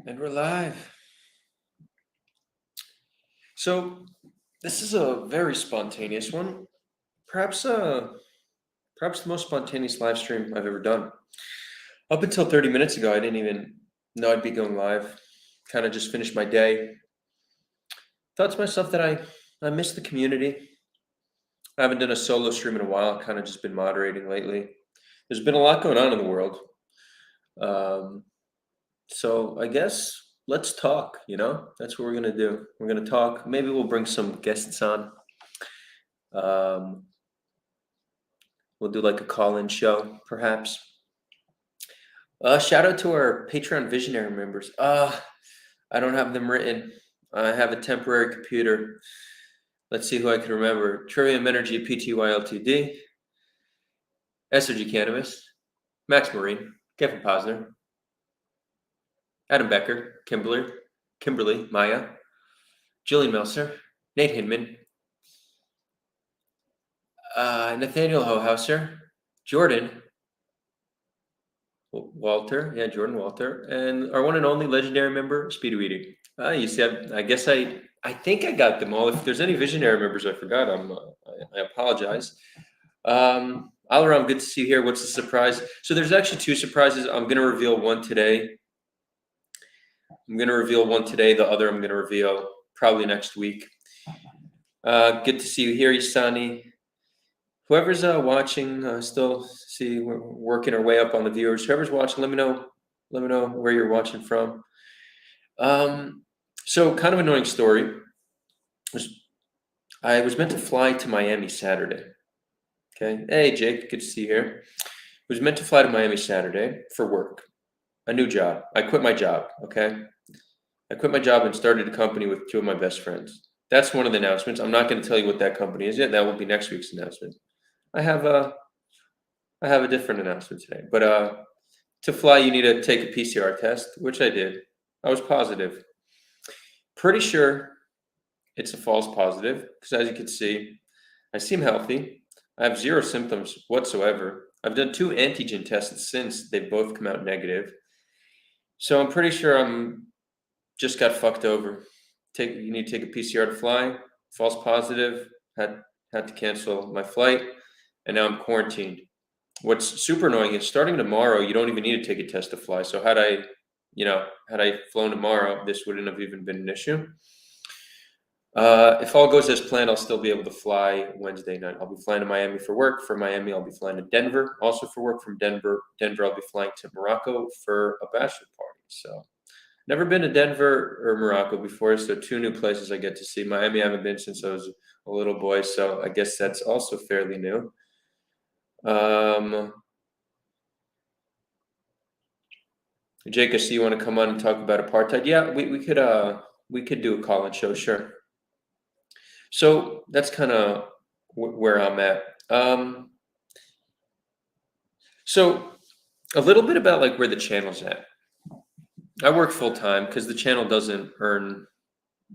And we're live. So this is a very spontaneous one. Perhaps the most spontaneous live stream I've ever done. Up until 30 minutes ago, I didn't even know I'd be going live. Kind of just finished my day. Thought to myself that I miss the community. I haven't done a solo stream in a while. Kind of just been moderating lately. There's been a lot going on in the world. So I guess let's talk, That's what we're gonna do. We're gonna talk. Maybe we'll bring some guests on. Um, we'll do like a call-in show, perhaps. Shout out to our Patreon visionary members. I don't have them written. I have a temporary computer. Let's see who I can remember. Trivium Energy, PTY Ltd, SOG Cannabis, Max Marine, Kevin Posner, Adam Becker, Kimberly, Maya, Jillian Melser, Nate Hinman, Nathaniel Hohauser, Jordan Walter, Jordan Walter, and our one and only legendary member, Speedy Weedy. You see, I guess I think I got them all. If there's any visionary members I forgot, I apologize. All around, good to see you here. What's the surprise? So there's actually two surprises. I'm going to reveal one today. The other I'm going to reveal probably next week. Good to see you here, Isani. Whoever's watching, still see we're working our way up on the viewers. Whoever's watching, let me know where you're watching from. So kind of annoying story. I was meant to fly to Miami Saturday. Okay. Hey, Jake, good to see you here. Was meant to fly to Miami Saturday for work, a new job. I quit my job. Okay. I quit my job and started a company with two of my best friends. That's one of the announcements. I'm not going to tell you what that company is yet. That will be next week's announcement. I have a different announcement today. But to fly, you need to take a PCR test, which I did. I was positive. Pretty sure it's a false positive because, as you can see, I seem healthy. I have zero symptoms whatsoever. I've done 2 antigen tests since. They've both come out negative. So I'm pretty sure I'm just got fucked over. You need to take a PCR to fly. False positive. Had to cancel my flight, and now I'm quarantined. What's super annoying is starting tomorrow, you don't even need to take a test to fly. So had I flown tomorrow, this wouldn't have even been an issue. If all goes as planned, I'll still be able to fly Wednesday night. I'll be flying to Miami for work. For Miami, I'll be flying to Denver, also for work. From Denver, I'll be flying to Morocco for a bachelor party. So never been to Denver or Morocco before, so 2 new places I get to see. Miami I haven't been since I was a little boy, so I guess that's also fairly new. Jake, I see you want to come on and talk about apartheid. Yeah, we could do a call-in show, sure. So that's kind of where I'm at. So a little bit about like where the channel's at. I work full time because the channel doesn't earn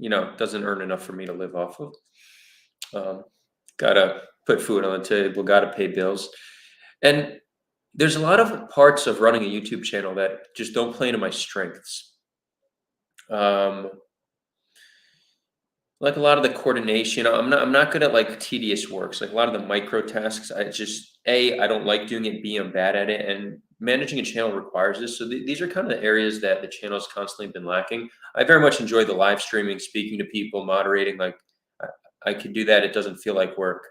enough for me to live off of. Gotta put food on the table, gotta pay bills. And there's a lot of parts of running a YouTube channel that just don't play into my strengths. Like a lot of the coordination, I'm not good at like tedious works. Like a lot of the micro tasks, I don't like doing it. B, I'm bad at it, and managing a channel requires this. So these are kind of the areas that the channel has constantly been lacking. I very much enjoy the live streaming, speaking to people, moderating. Like I could do that. It doesn't feel like work.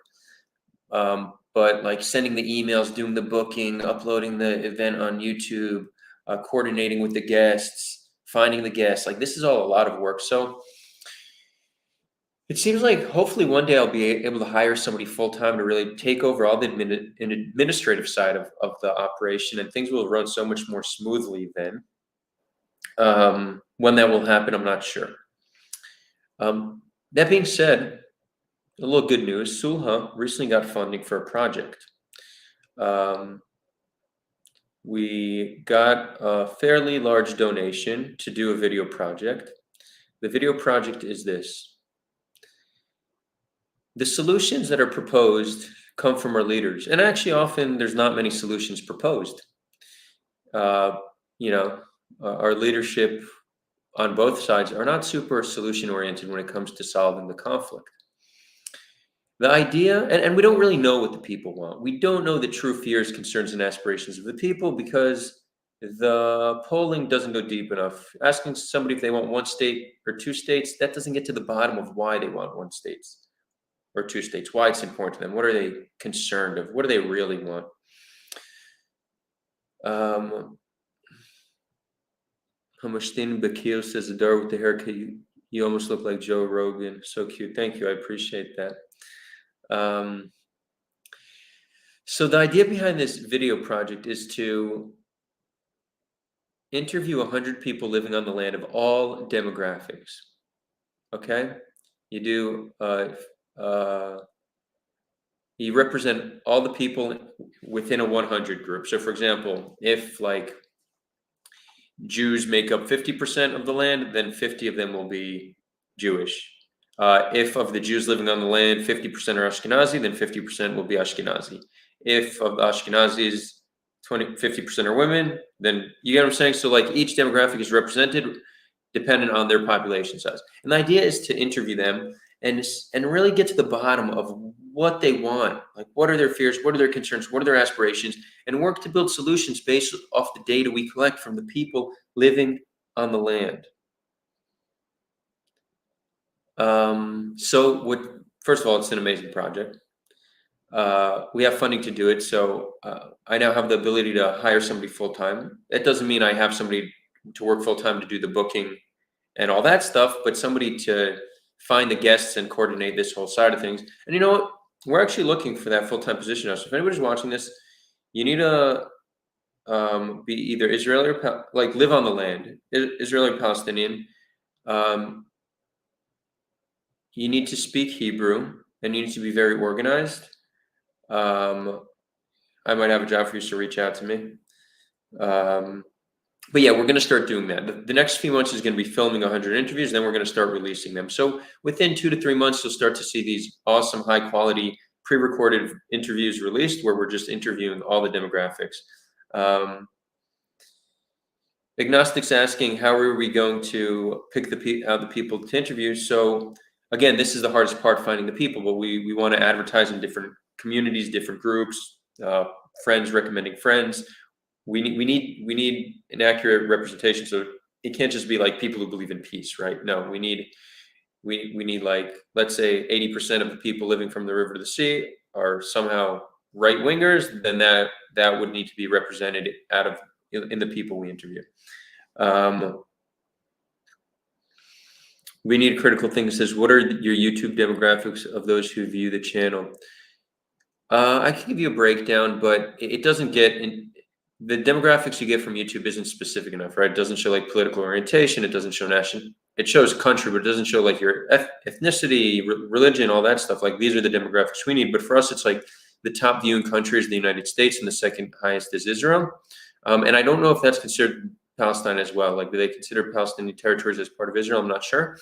But like sending the emails, doing the booking, uploading the event on YouTube, coordinating with the guests, finding the guests, like this is all a lot of work. So it seems like hopefully one day I'll be able to hire somebody full-time to really take over all the administrative side of the operation, and things will run so much more smoothly then. When that will happen, I'm not sure. That being said, a little good news. Sulha recently got funding for a project. We got a fairly large donation to do a video project. The video project is this. The solutions that are proposed come from our leaders. And actually, often there's not many solutions proposed. Our leadership on both sides are not super solution oriented when it comes to solving the conflict. The idea, and we don't really know what the people want. We don't know the true fears, concerns, and aspirations of the people because the polling doesn't go deep enough. Asking somebody if they want one state or two states, that doesn't get to the bottom of why they want one state or two states, why it's important to them. What are they concerned of? What do they really want? Hamastin Bakil says, Adar, with the haircut, you almost look like Joe Rogan. So cute. Thank you. I appreciate that. So the idea behind this video project is to interview 100 people living on the land of all demographics. Okay? You do, you represent all the people within a 100 group. So for example, if like Jews make up 50% of the land, then 50 of them will be Jewish. If of the Jews living on the land, 50% are Ashkenazi, then 50% will be Ashkenazi. If of the Ashkenazis, 50% are women, then you get what I'm saying? So like each demographic is represented dependent on their population size. And the idea is to interview them and really get to the bottom of what they want. Like what are their fears? What are their concerns? What are their aspirations? And work to build solutions based off the data we collect from the people living on the land. First of all, it's an amazing project. We have funding to do it. So I now have the ability to hire somebody full-time. That doesn't mean I have somebody to work full-time to do the booking and all that stuff, but somebody to find the guests and coordinate this whole side of things. And you know what? We're actually looking for that full-time position now. So if anybody's watching this, you need to be either Israeli or live on the land, Israeli or Palestinian. You need to speak Hebrew and you need to be very organized. I might have a job for you, so reach out to me. But yeah, we're going to start doing that. The next few months is going to be filming 100 interviews, then we're going to start releasing them. So within 2 to 3 months, you'll start to see these awesome, high quality, pre-recorded interviews released where we're just interviewing all the demographics. Agnostics asking, how are we going to pick out the people to interview? So again, this is the hardest part, finding the people, but we want to advertise in different communities, different groups, friends recommending friends. We need an accurate representation. So it can't just be like people who believe in peace, right? No, we need like, let's say 80% of the people living from the river to the sea are somehow right wingers. Then that would need to be represented in the people we interview. We need a critical thing that says, what are your YouTube demographics of those who view the channel? I can give you a breakdown, but it doesn't get in. The demographics you get from YouTube isn't specific enough, right? It doesn't show like political orientation. It doesn't show nation. It shows country, but it doesn't show like your ethnicity, religion, all that stuff. Like these are the demographics we need. But for us, it's like the top viewing country is the United States and the second highest is Israel. And I don't know if that's considered Palestine as well. Like, do they consider Palestinian territories as part of Israel? I'm not sure.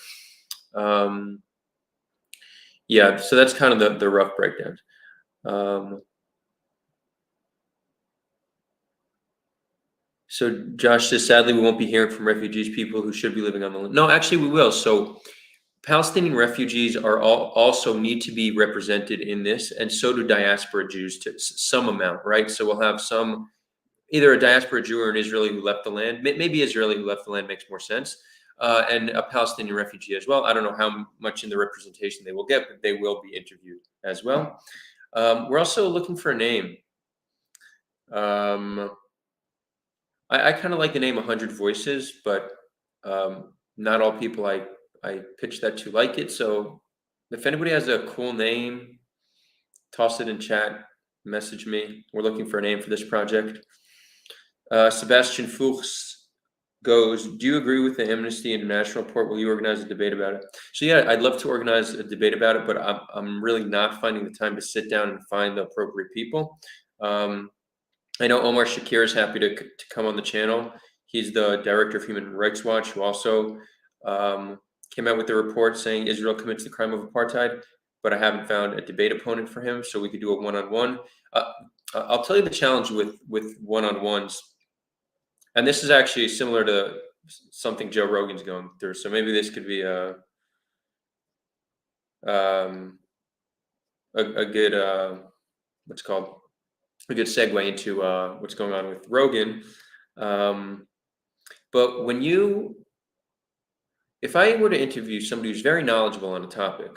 Yeah, so that's kind of the rough breakdown. So Josh says, sadly, we won't be hearing from refugees, people who should be living on the land. No, actually, we will. So Palestinian refugees are also need to be represented in this, and so do diaspora Jews to some amount, right? So we'll have some, either a diaspora Jew or an Israeli who left the land. Maybe Israeli who left the land makes more sense, and a Palestinian refugee as well. I don't know how much in the representation they will get, but they will be interviewed as well. We're also looking for a name. I kind of like the name 100 Voices, but not all people I pitch that to like it. So if anybody has a cool name, toss it in chat, message me. We're looking for a name for this project. Sebastian Fuchs goes, do you agree with the Amnesty International report? Will you organize a debate about it? So yeah, I'd love to organize a debate about it, but I'm really not finding the time to sit down and find the appropriate people. I know Omar Shakir is happy to come on the channel. He's the director of Human Rights Watch, who also came out with a report saying Israel commits the crime of apartheid, but I haven't found a debate opponent for him, so we could do a one-on-one. I'll tell you the challenge with one-on-ones, and this is actually similar to something Joe Rogan's going through. So maybe this could be um, a good what's it called a good segue into what's going on with Rogan. Um, but if I were to interview somebody who's very knowledgeable on a topic,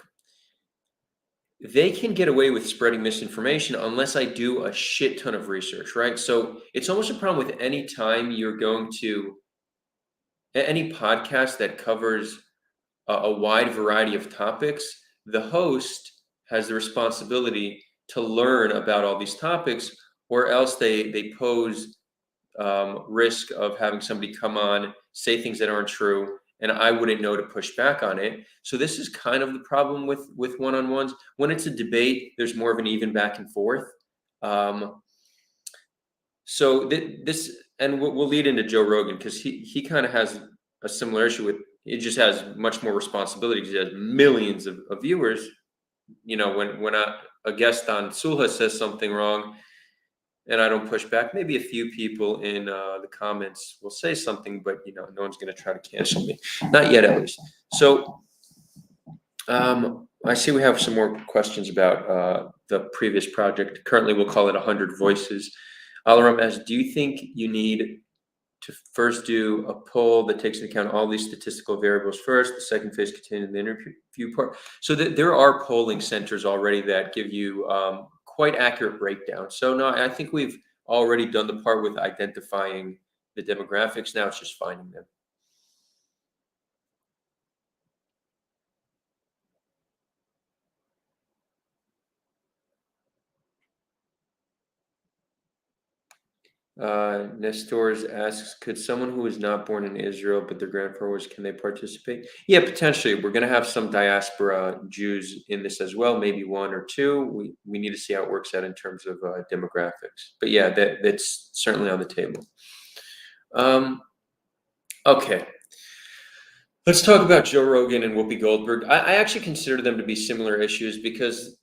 they can get away with spreading misinformation unless I do a shit ton of research, right? So it's almost a problem with any time you're going to any podcast that covers a wide variety of topics. The host has the responsibility to learn about all these topics, or else they pose risk of having somebody come on, say things that aren't true, and I wouldn't know to push back on it. So this is kind of the problem with one-on-ones. When it's a debate, there's more of an even back and forth. So this, and we'll lead into Joe Rogan, because he kind of has a similar issue with, it just has much more responsibility because he has millions of viewers. You know, when a guest on Sulha says something wrong and I don't push back, maybe a few people in the comments will say something, but no one's going to try to cancel me. Not yet, at least. So I see we have some more questions about the previous project. Currently, we'll call it 100 Voices. Alaram asks, do you think you need to first do a poll that takes into account all these statistical variables first, the second phase contained in the interview part? So there are polling centers already that give you quite accurate breakdown. So no, I think we've already done the part with identifying the demographics. Now it's just finding them. Nestors asks, could someone who is not born in Israel but their grandfathers, can they participate? Yeah, potentially. We're going to have some diaspora Jews in this as well, maybe one or two. We need to see how it works out in terms of demographics. But yeah, that's certainly on the table. Okay. Let's talk about Joe Rogan and Whoopi Goldberg. I actually consider them to be similar issues because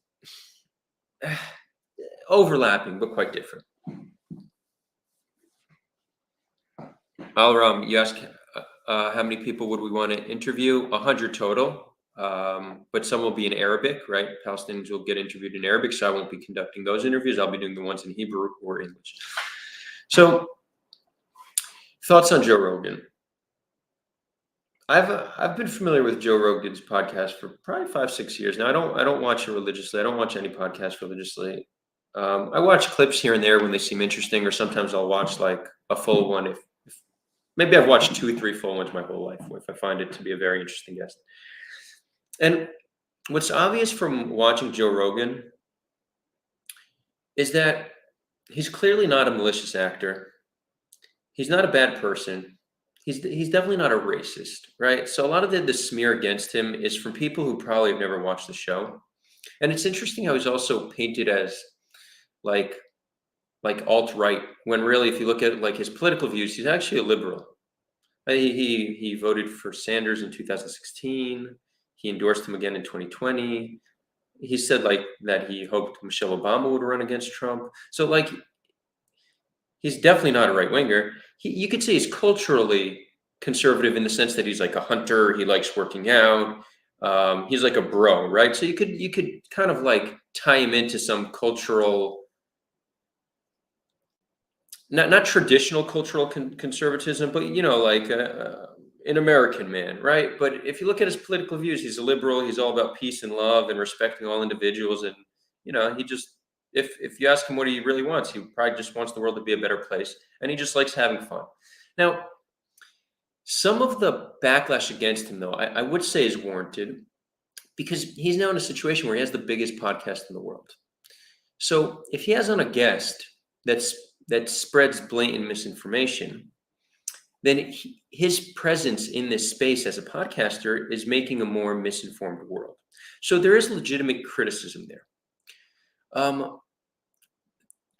overlapping, but quite different. Alram, you asked how many people would we want to interview? 100 total, but some will be in Arabic, right? Palestinians will get interviewed in Arabic, so I won't be conducting those interviews. I'll be doing the ones in Hebrew or English. So, thoughts on Joe Rogan? I've been familiar with Joe Rogan's podcast for probably 5-6 years now. I don't watch it religiously. I don't watch any podcast religiously. I watch clips here and there when they seem interesting, or sometimes I'll watch like a full one if maybe I've watched 2-3 full ones my whole life if I find it to be a very interesting guest. And what's obvious from watching Joe Rogan is that he's clearly not a malicious actor. He's not a bad person. He's definitely not a racist, right? So a lot of the smear against him is from people who probably have never watched the show. And it's interesting how he's also painted as like alt-right, when really, if you look at like his political views, he's actually a liberal. He voted for Sanders in 2016. He endorsed him again in 2020. He said like that he hoped Michelle Obama would run against Trump. So like, he's definitely not a right winger. You could say he's culturally conservative in the sense that he's like a hunter. He likes working out. He's like a bro, right? So you could kind of like tie him into some cultural, not traditional cultural conservatism, but like an American man, right? But if you look at his political views, he's a liberal. He's all about peace and love and respecting all individuals, and he just, if you ask him what he really wants, he probably just wants the world to be a better place, and he just likes having fun. Now, some of the backlash against him, though, I would say is warranted, because he's now in a situation where he has the biggest podcast in the world. So if he has on a guest that spreads blatant misinformation, then his presence in this space as a podcaster is making a more misinformed world. So there is legitimate criticism there.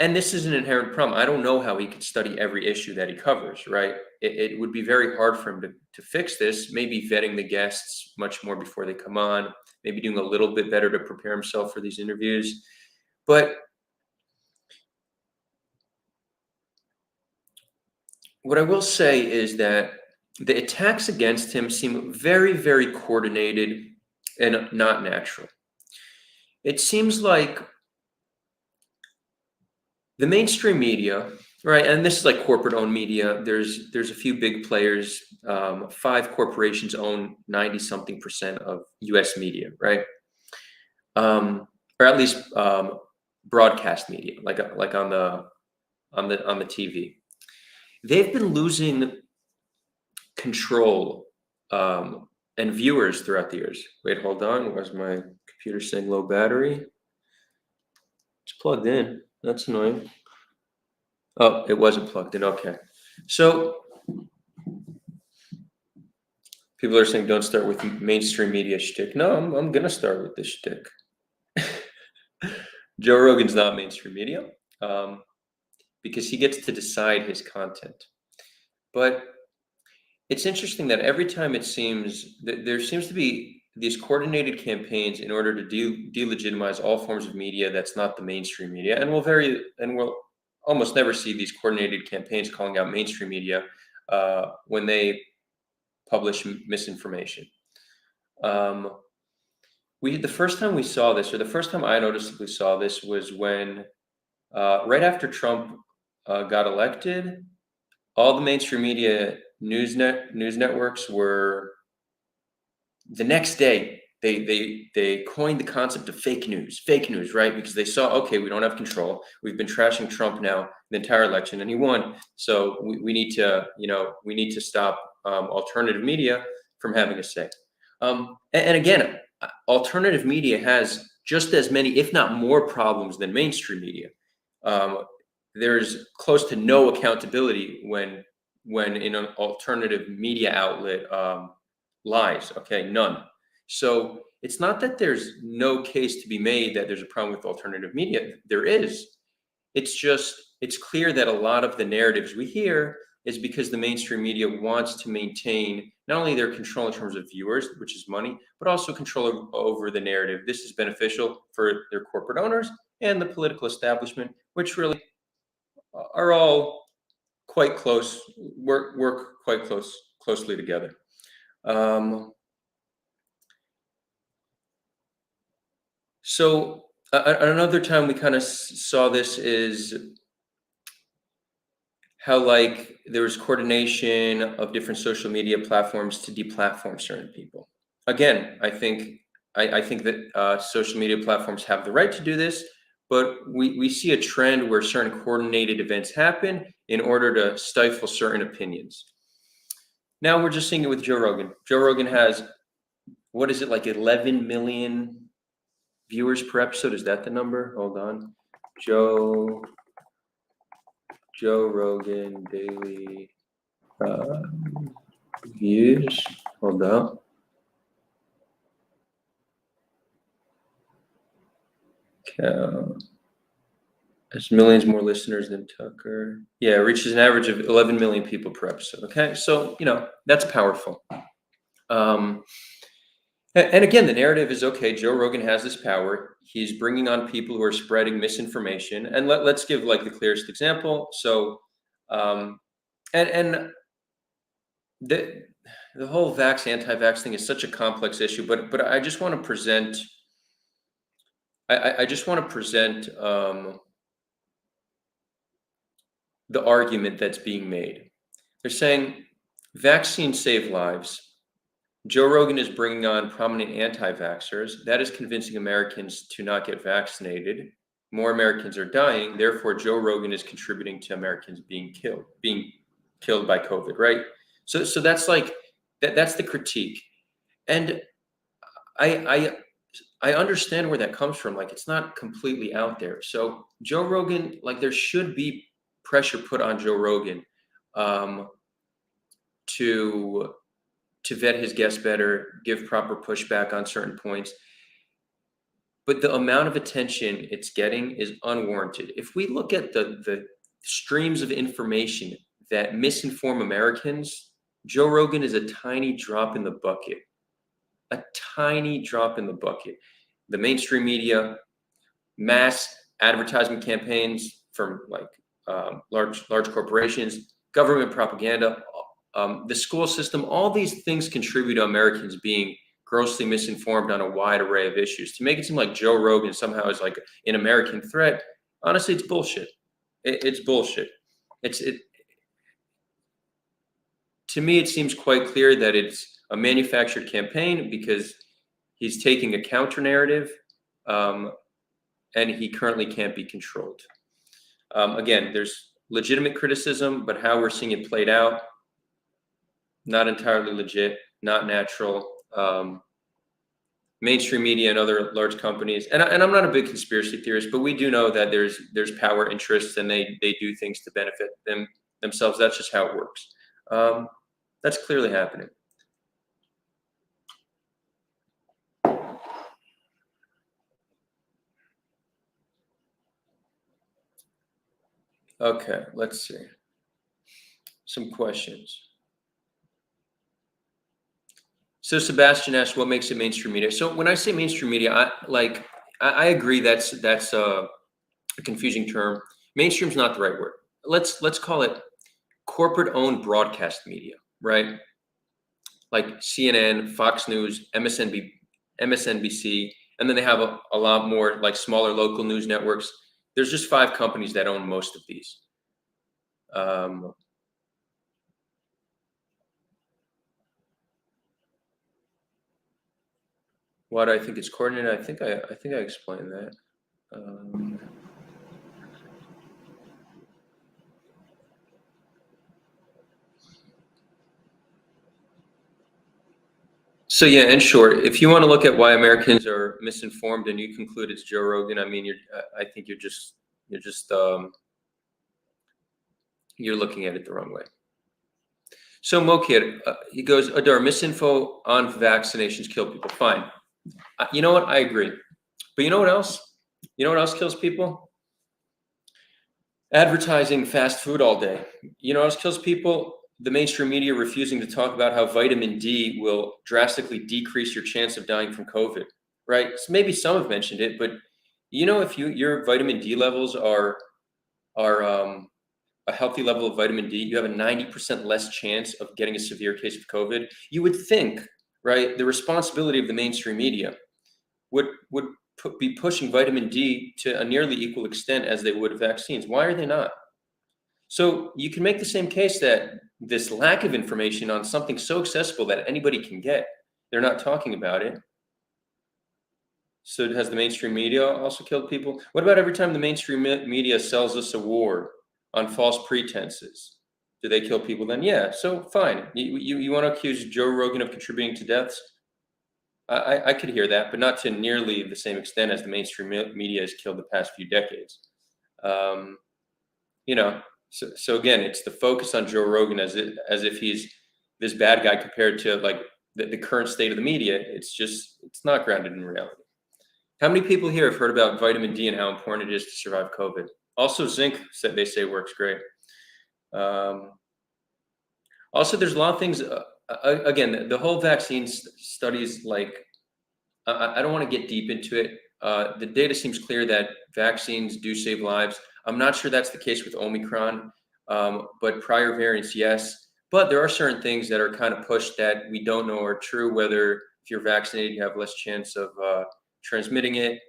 And this is an inherent problem. I don't know how he could study every issue that he covers, right? It would be very hard for him to fix this, maybe vetting the guests much more before they come on, maybe doing a little bit better to prepare himself for these interviews. But what I will say is that the attacks against him seem very, very coordinated and not natural. It seems like the mainstream media, right, and this is like corporate-owned media. There's a few big players. 5 corporations own 90-something% of U.S. media, right? Or at least broadcast media, like on the TV. They've been losing control and viewers throughout the years. Wait, hold on. Where's my computer saying low battery? It's plugged in. That's annoying. Oh, it wasn't plugged in. Okay. So people are saying don't start with mainstream media shtick. No, I'm going to start with this shtick. Joe Rogan's not mainstream media because he gets to decide his content. But it's interesting that every time it seems that there seems to be these coordinated campaigns in order to delegitimize all forms of media that's not the mainstream media, and we'll almost never see these coordinated campaigns calling out mainstream media when they publish misinformation. The first time we saw this, or the first time I noticeably saw this, was when right after Trump got elected, all the mainstream media news networks were the next day they coined the concept of fake news, right? Because they saw, okay, we don't have control. We've been trashing Trump now the entire election, and he won. So we need to stop alternative media from having a say. And again, alternative media has just as many, if not more, problems than mainstream media. There's close to no accountability when in an alternative media outlet lies. Okay, none. So it's not that there's no case to be made that there's a problem with alternative media. There is. It's clear that a lot of the narratives we hear is because the mainstream media wants to maintain not only their control in terms of viewers, which is money, but also control over the narrative. This is beneficial for their corporate owners and the political establishment, which really are all quite close, work quite closely together. So another time we kind of saw this is how like there was coordination of different social media platforms to deplatform certain people. Again, I think that social media platforms have the right to do this, but we see a trend where certain coordinated events happen in order to stifle certain opinions. Now we're just seeing it with Joe Rogan. Joe Rogan has, what is it, like 11 million viewers per episode? Is that the number? Hold on. Joe Rogan daily views. Hold on. Has millions more listeners than Tucker. Yeah, it reaches an average of 11 million people per episode. Okay, so that's powerful. And again, the narrative is, okay, Joe Rogan has this power. He's bringing on people who are spreading misinformation. And let's give like the clearest example. So, and the whole anti-vax thing is such a complex issue. But I just want to present. I just want to present the argument that's being made. They're saying vaccines save lives. Joe Rogan is bringing on prominent anti-vaxxers. That is convincing Americans to not get vaccinated. More Americans are dying. Therefore, Joe Rogan is contributing to Americans being killed by COVID, right? So that's like that's the critique. And I understand where that comes from. Like, it's not completely out there. So Joe Rogan, like, there should be pressure put on Joe Rogan to vet his guests better, give proper pushback on certain points. But the amount of attention it's getting is unwarranted. If we look at the streams of information that misinform Americans, Joe Rogan is a tiny drop in the bucket. A tiny drop in the bucket. The mainstream media, mass advertisement campaigns from like large corporations, government propaganda, the school system, all these things contribute to Americans being grossly misinformed on a wide array of issues. To make it seem like Joe Rogan somehow is like an American threat, honestly, it's bullshit. It's bullshit. To me, it seems quite clear that it's a manufactured campaign because he's taking a counter narrative, and he currently can't be controlled. Again, there's legitimate criticism, but how we're seeing it played out, not entirely legit, not natural. Mainstream media and other large companies, and I'm not a big conspiracy theorist, but we do know that there's power interests and they do things to benefit themselves. That's just how it works. That's clearly happening. Okay, let's see. Some questions. So Sebastian asked, what makes it mainstream media? So when I say mainstream media, I agree that's a confusing term. Mainstream's not the right word. Let's call it corporate-owned broadcast media, right? Like CNN, Fox News, MSNBC, and then they have a lot more like smaller local news networks. There's just 5 companies that own most of these. Why do I think it's coordinated? I think I explained that. So yeah, in short, if you want to look at why Americans are misinformed and you conclude it's Joe Rogan, I mean, I think you're looking at it the wrong way. So Mokir, he goes, Adar, misinfo on vaccinations kill people. Fine. You know what? I agree. But you know what else? You know what else kills people? Advertising fast food all day. You know what else kills people? The mainstream media refusing to talk about how vitamin D will drastically decrease your chance of dying from COVID, right? So maybe some have mentioned it, but you know, if your vitamin D levels are a healthy level of vitamin D, you have a 90% less chance of getting a severe case of COVID. You would think, right, the responsibility of the mainstream media would be pushing vitamin D to a nearly equal extent as they would vaccines. Why are they not? So you can make the same case that this lack of information on something so accessible that anybody can get, they're not talking about it. So has the mainstream media also killed people? What about every time the mainstream media sells us a war on false pretenses? Do they kill people then? Yeah, so fine. You want to accuse Joe Rogan of contributing to deaths? I could hear that, but not to nearly the same extent as the mainstream media has killed the past few decades. You know, so again, it's the focus on Joe Rogan as if he's this bad guy compared to like the current state of the media. It's not grounded in reality. How many people here have heard about vitamin D and how important it is to survive COVID? Also, zinc, they say, works great. Also, there's a lot of things. Again, the whole vaccine studies, like, I don't want to get deep into it. The data seems clear that vaccines do save lives. I'm not sure that's the case with Omicron, but prior variants, yes. But there are certain things that are kind of pushed that we don't know are true, whether if you're vaccinated, you have less chance of transmitting it.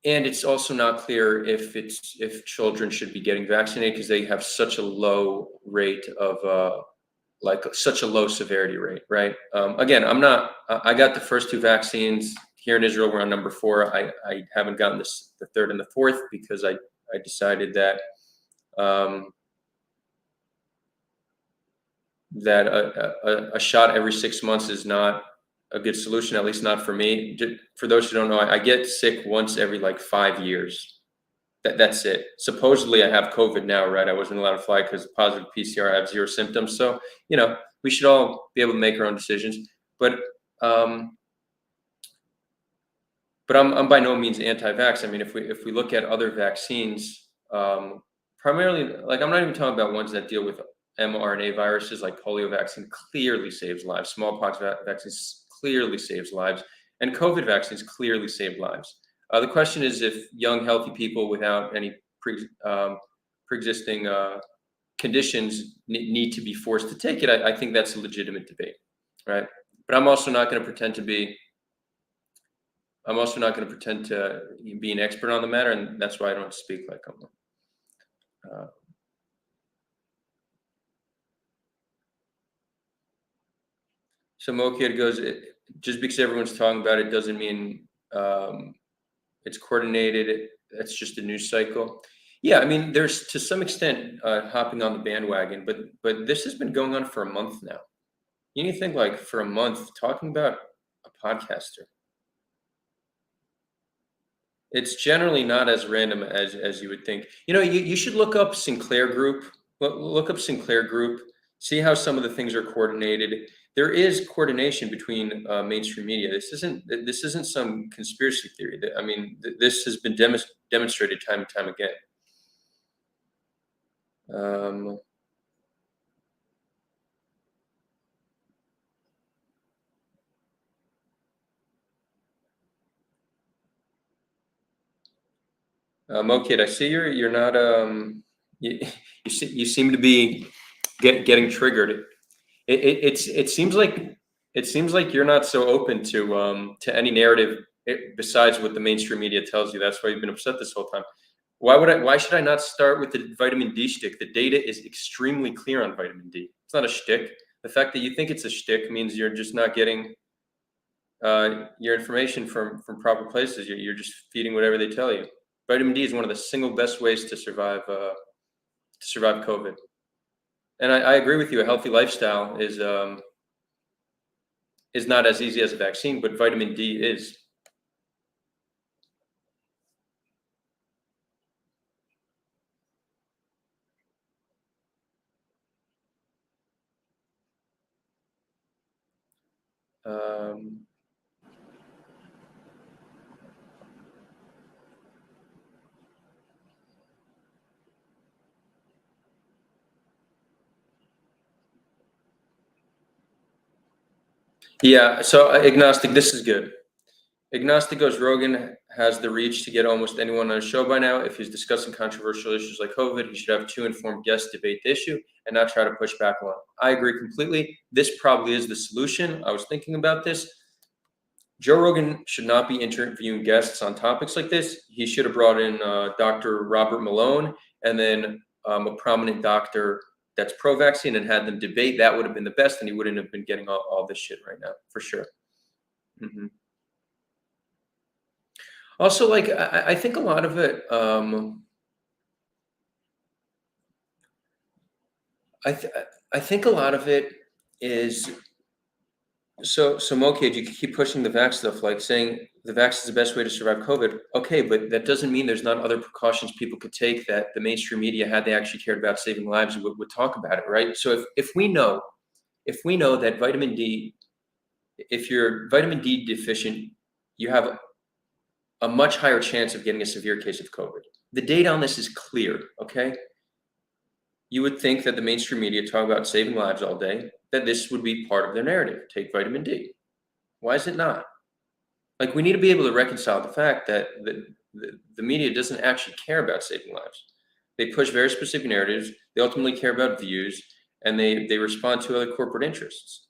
And it's also not clear if children should be getting vaccinated because they have such a low rate of such a low severity rate, right? Again, I got the first 2 vaccines here in Israel. We're on number 4. I haven't gotten the 3rd and the 4th because I decided that that a shot every 6 months is not a good solution, at least not for me. For those who don't know, I get sick once every like 5 years. That's it. Supposedly I have COVID now, right? I wasn't allowed to fly because of positive PCR. I have 0 symptoms. So, you know, we should all be able to make our own decisions. But I'm by no means anti-vax. I mean, if we look at other vaccines, primarily, like, I'm not even talking about ones that deal with mRNA viruses, like polio vaccine clearly saves lives. Smallpox vaccines clearly saves lives, and COVID vaccines clearly save lives. The question is if young, healthy people without any pre-existing conditions need to be forced to take it, I think that's a legitimate debate, right? But I'm also not going to pretend to be an expert on the matter, and that's why I don't speak like I'm one. So Mokid goes, just because everyone's talking about it doesn't mean it's coordinated. That's just a news cycle. Yeah, I mean, there's to some extent hopping on the bandwagon, but this has been going on for a month now. You need to think, like, for a month talking about a podcaster. It's generally not as random as you would think. You should look up Sinclair Group. Look up Sinclair Group. See how some of the things are coordinated. There is coordination between mainstream media. This isn't some conspiracy theory. I mean, this has been demonstrated time and time again. Mokid, I see you're not you seem to be getting triggered. It seems like you're not so open to any narrative besides what the mainstream media tells you. That's why you've been upset this whole time. Why should I not start with the vitamin D shtick? The data is extremely clear on vitamin D. It's not a shtick. The fact that you think it's a shtick means you're just not getting your information from proper places. You're just feeding whatever they tell you. Vitamin D is one of the single best ways to survive COVID. And I agree with you. A healthy lifestyle is not as easy as a vaccine, but vitamin D is. Yeah, so agnostic, this is good. Agnostic goes, Rogan has the reach to get almost anyone on a show by now. If he's discussing controversial issues like COVID, he should have two informed guests debate the issue and not try to push back alone. I agree completely. This probably is the solution. I was thinking about this. Joe Rogan should not be interviewing guests on topics like this. He should have brought in Dr. Robert Malone and then a prominent doctor that's pro-vaccine and had them debate. That would have been the best, and he wouldn't have been getting all this shit right now, for sure. Mm-hmm. Also, like, I think a lot of it, I think a lot of it is, so Mokid, you keep pushing the vax stuff, like saying the vax is the best way to survive COVID. Okay, but that doesn't mean there's not other precautions people could take that the mainstream media, had they actually cared about saving lives, would talk about it, right? So if we know that vitamin D, if you're vitamin D deficient, you have a much higher chance of getting a severe case of COVID. The data on this is clear, okay? You would think that the mainstream media talk about saving lives all day, that this would be part of their narrative. Take vitamin D. Why is it not? Like, we need to be able to reconcile the fact that the media doesn't actually care about saving lives. They push very specific narratives. They ultimately care about views, and they respond to other corporate interests.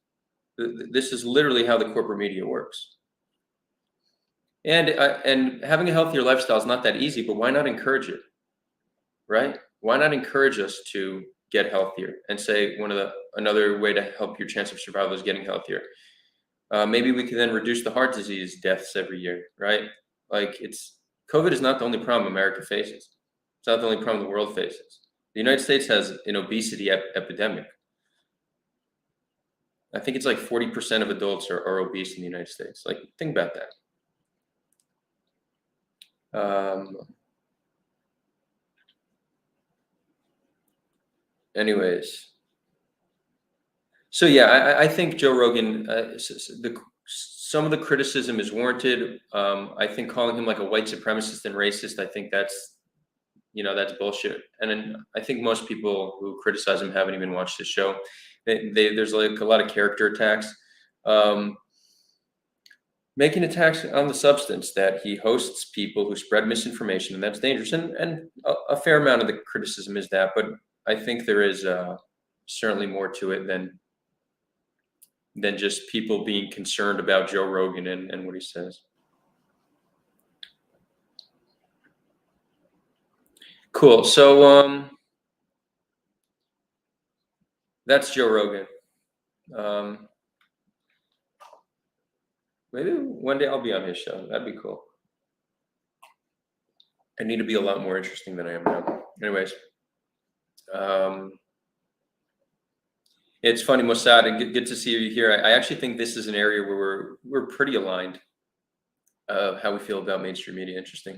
This is literally how the corporate media works. And having a healthier lifestyle is not that easy, but why not encourage it, right? Why not encourage us to get healthier and say another way to help your chance of survival is getting healthier? Maybe we can then reduce the heart disease deaths every year, right? Like, COVID is not the only problem America faces. It's not the only problem the world faces. The United States has an obesity epidemic. I think it's like 40% of adults are obese in the United States. Like, think about that. Anyways, so yeah, I think Joe Rogan, some of the criticism is warranted. I think calling him like a white supremacist and racist, I think that's bullshit. And then I think most people who criticize him haven't even watched the show. There's like a lot of character attacks. making a tax on the substance that he hosts people who spread misinformation, and that's dangerous. And a fair amount of the criticism is that, but I think there is certainly more to it than just people being concerned about Joe Rogan and what he says. Cool. So that's Joe Rogan. Maybe one day I'll be on his show. That'd be cool. I need to be a lot more interesting than I am now. Anyways, it's funny, Mossad, and good to see you here. I actually think this is an area where we're pretty aligned. How we feel about mainstream media. Interesting.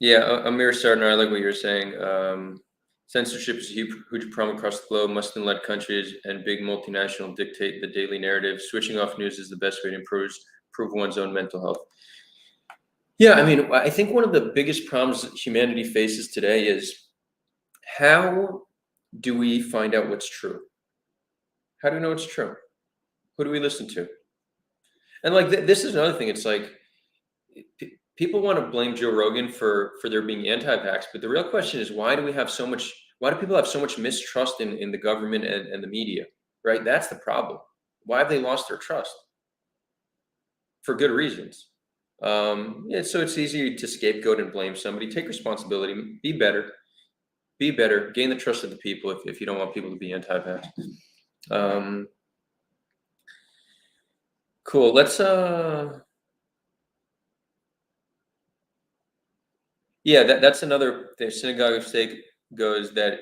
Yeah, Amir Sardar, I like what you're saying. Censorship is a huge problem across the globe. Muslim-led countries and big multinational dictate the daily narrative. Switching off news is the best way to improve one's own mental health. Yeah, I mean, I think one of the biggest problems humanity faces today is, how do we find out what's true? How do we know what's true? Who do we listen to? And like this is another thing. It's like people want to blame Joe Rogan for there being anti-vax, but the real question is, why do people have so much mistrust in the government and the media? Right? That's the problem. Why have they lost their trust? For good reasons. Yeah, so it's easy to scapegoat and blame somebody. Take responsibility. Be better. Be better. Gain the trust of the people if you don't want people to be anti-vax. Cool. Let's yeah, that's another thing. Synagogue of Steak goes that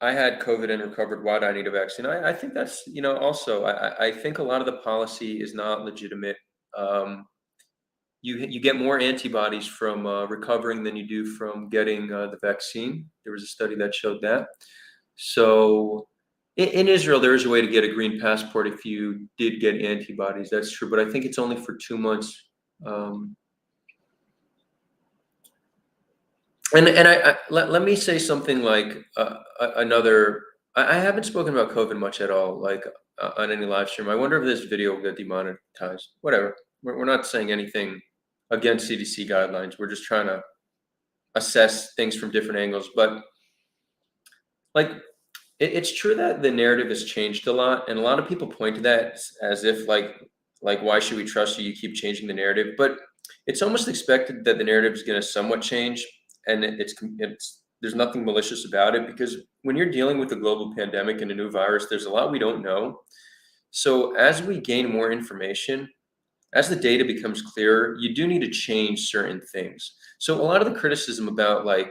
I had COVID and recovered. Why do I need a vaccine? I think that's, also, I think a lot of the policy is not legitimate. You get more antibodies from recovering than you do from getting the vaccine. There was a study that showed that. So in Israel, there is a way to get a green passport if you did get antibodies. That's true, but I think it's only for 2 months. And let me say something like another. I haven't spoken about COVID much at all, like on any live stream. I wonder if this video will get demonetized. Whatever. We're not saying anything against CDC guidelines. We're just trying to assess things from different angles. But like, it's true that the narrative has changed a lot, and a lot of people point to that as if like why should we trust you? You keep changing the narrative, but it's almost expected that the narrative is going to somewhat change, and there's nothing malicious about it, because when you're dealing with a global pandemic and a new virus, there's a lot we don't know. So as we gain more information, as the data becomes clearer, you do need to change certain things. So a lot of the criticism about us,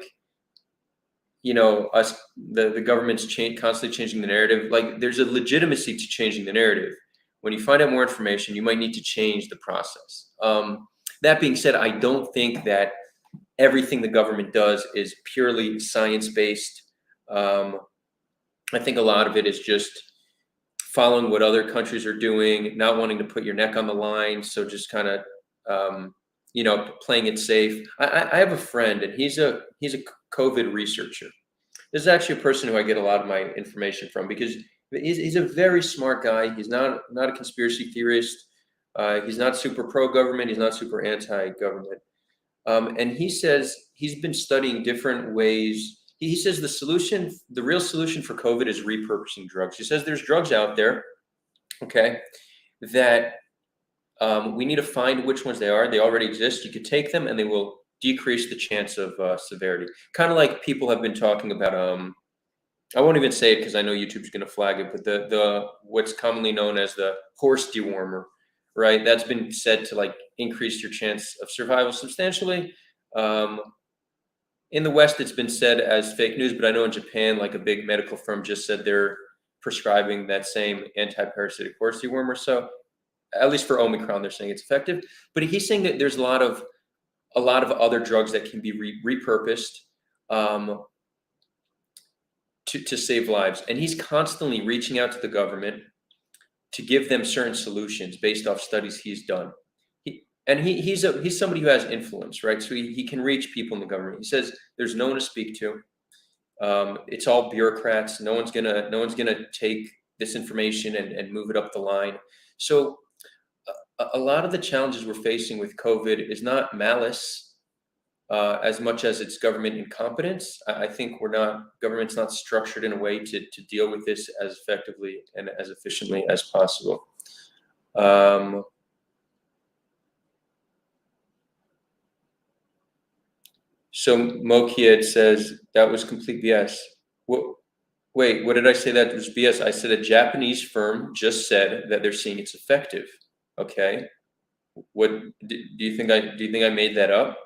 the government's constantly changing the narrative, like there's a legitimacy to changing the narrative. When you find out more information, you might need to change the process. That being said, I don't think that everything the government does is purely science-based. I think a lot of it is just following what other countries are doing, not wanting to put your neck on the line. So just kind of, playing it safe. I have a friend, and he's a COVID researcher. This is actually a person who I get a lot of my information from, because he's a very smart guy. He's not a conspiracy theorist. He's not super pro-government. He's not super anti-government. And he says he's been studying different ways. He says the real solution for COVID is repurposing drugs. He says there's drugs out there, okay, that we need to find which ones they are. They already exist. You could take them, and they will decrease the chance of severity. Kind of like people have been talking about. I won't even say it because I know YouTube's going to flag it. But the what's commonly known as the horse dewormer, right? That's been said to increase your chance of survival substantially. In the West, it's been said as fake news, but I know in Japan, a big medical firm just said they're prescribing that same anti-parasitic horse dewormer. So at least for Omicron, they're saying it's effective. But he's saying that there's a lot of other drugs that can be repurposed to save lives. And he's constantly reaching out to the government to give them certain solutions based off studies he's done. He's somebody who has influence, right? So he can reach people in the government. He says there's no one to speak to. It's all bureaucrats. No one's gonna take this information and move it up the line. So a lot of the challenges we're facing with COVID is not malice as much as it's government incompetence. I think government's not structured in a way to deal with this as effectively and as efficiently as possible. So Mokied says that was complete BS. Wait, what did I say that was BS? I said a Japanese firm just said that they're seeing it's effective. Okay. What do you think I made that up?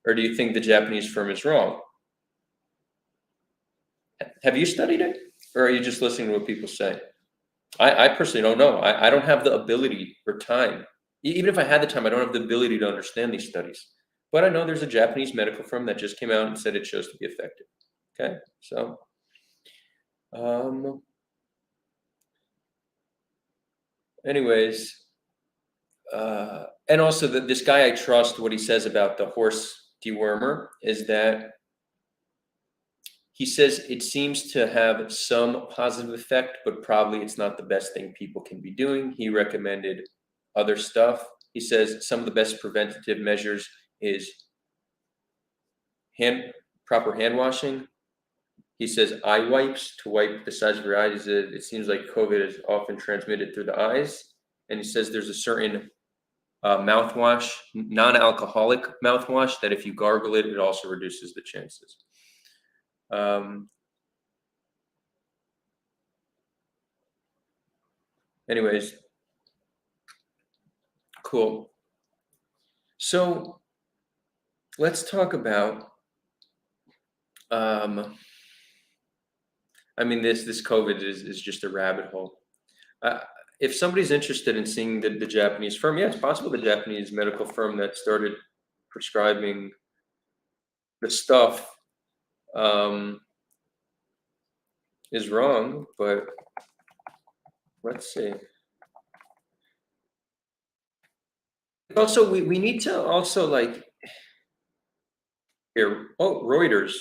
Or do you think the Japanese firm is wrong? Have you studied it? Or are you just listening to what people say? I personally don't know. I don't have the ability or time. Even if I had the time, I don't have the ability to understand these studies. But I know there's a Japanese medical firm that just came out and said it shows to be effective. Okay, so anyways, and also this guy I trust, what he says about the horse dewormer is that he says it seems to have some positive effect, but probably it's not the best thing people can be doing. He recommended other stuff. He says some of the best preventative measures is proper hand washing. He says eye wipes to wipe the sides of your eyes. It seems like COVID is often transmitted through the eyes. And he says there's a certain mouthwash, non-alcoholic mouthwash, that if you gargle it, it also reduces the chances. Anyways, cool. So let's talk about, I mean, this COVID is just a rabbit hole. If somebody's interested in seeing the Japanese firm, yeah, it's possible the Japanese medical firm that started prescribing the stuff is wrong, but let's see. Also, we need to also like here. Oh, Reuters.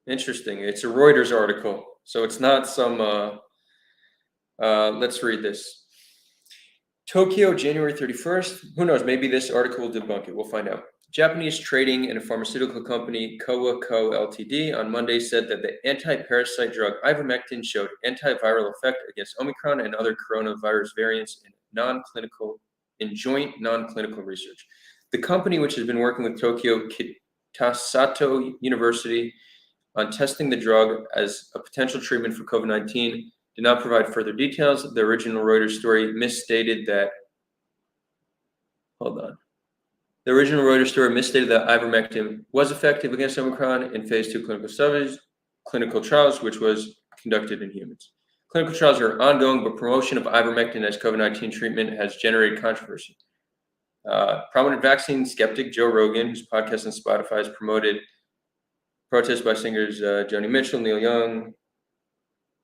Interesting. It's a Reuters article, so it's not some. Let's read this. Tokyo, January 31st. Who knows? Maybe this article will debunk it. We'll find out. Japanese trading in a pharmaceutical company, Kowa Co. Ltd., on Monday said that the anti-parasite drug Ivermectin showed antiviral effect against Omicron and other coronavirus variants in joint non-clinical research. The company, which has been working with Tokyo Kitasato University on testing the drug as a potential treatment for COVID-19, did not provide further details. The original Reuters story misstated that. Hold on. The original Reuters story misstated that ivermectin was effective against Omicron in phase 2 clinical trials, which was conducted in humans. Clinical trials are ongoing, but promotion of ivermectin as COVID-19 treatment has generated controversy. Prominent vaccine skeptic Joe Rogan, whose podcast on Spotify has promoted protests by singers Joni Mitchell, Neil Young,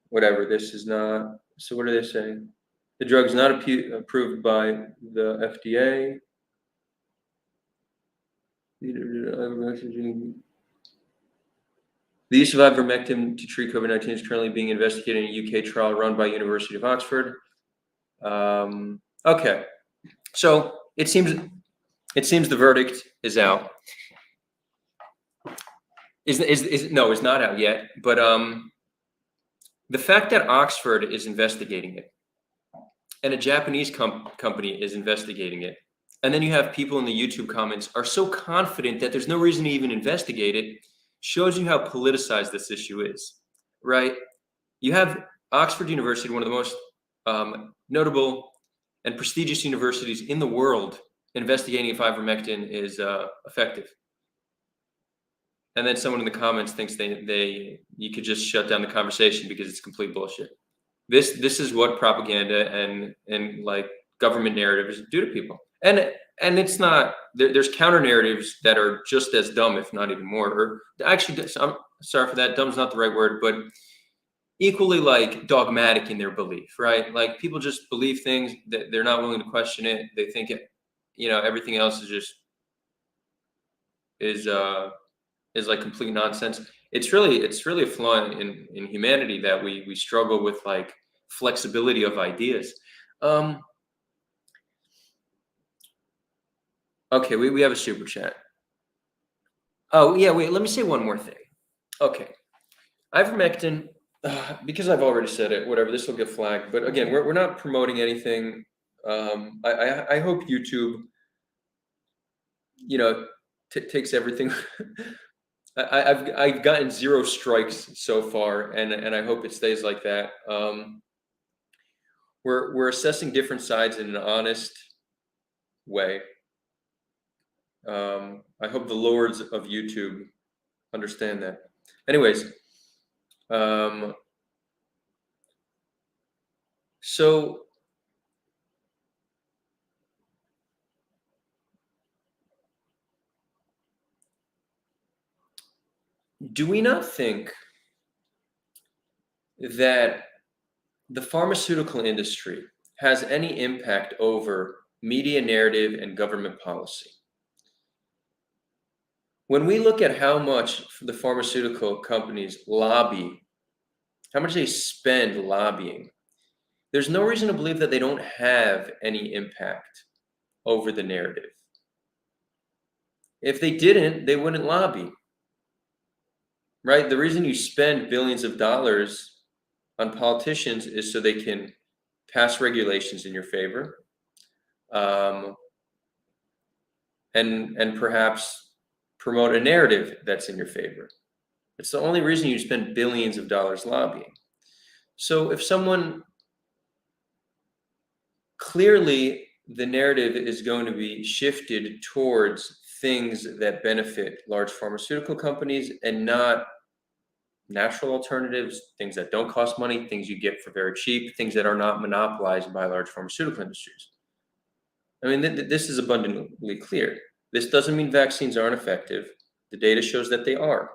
whatever. This is not. So what are they saying? The drug is not approved by the FDA. The use of ivermectin to treat COVID-19 is currently being investigated in a UK trial run by University of Oxford. Okay, so it seems the verdict is out. No, it's not out yet. But the fact that Oxford is investigating it and a Japanese company is investigating it, and then you have people in the YouTube comments are so confident that there's no reason to even investigate it, shows you how politicized this issue is, right? You have Oxford University, one of the most notable and prestigious universities in the world, investigating if ivermectin is effective. And then someone in the comments thinks you could just shut down the conversation because it's complete bullshit. This is what propaganda and like government narratives do to people. And it's not, there's counter narratives that are just as dumb, if not even more. Or actually, I'm sorry for that. Dumb's not the right word, but equally like dogmatic in their belief, right? Like people just believe things that they're not willing to question it. They think it, everything else is like complete nonsense. it's really a flaw in humanity that we struggle with like flexibility of ideas. Okay, we have a super chat. Oh yeah, wait. Let me say one more thing. Okay, ivermectin. Because I've already said it. Whatever. This will get flagged. But again, we're not promoting anything. I hope YouTube, takes everything. I've gotten 0 strikes so far, and I hope it stays like that. We're assessing different sides in an honest way. I hope the lords of YouTube understand that. Anyways, so do we not think that the pharmaceutical industry has any impact over media narrative and government policy? When we look at how much the pharmaceutical companies lobby, how much they spend lobbying, there's no reason to believe that they don't have any impact over the narrative. If they didn't, they wouldn't lobby, right? The reason you spend billions of dollars on politicians is so they can pass regulations in your favor, and perhaps promote a narrative that's in your favor. It's the only reason you spend billions of dollars lobbying. So if someone clearly the narrative is going to be shifted towards things that benefit large pharmaceutical companies and not natural alternatives, things that don't cost money, things you get for very cheap, things that are not monopolized by large pharmaceutical industries. I mean, this is abundantly clear. This doesn't mean vaccines aren't effective. The data shows that they are.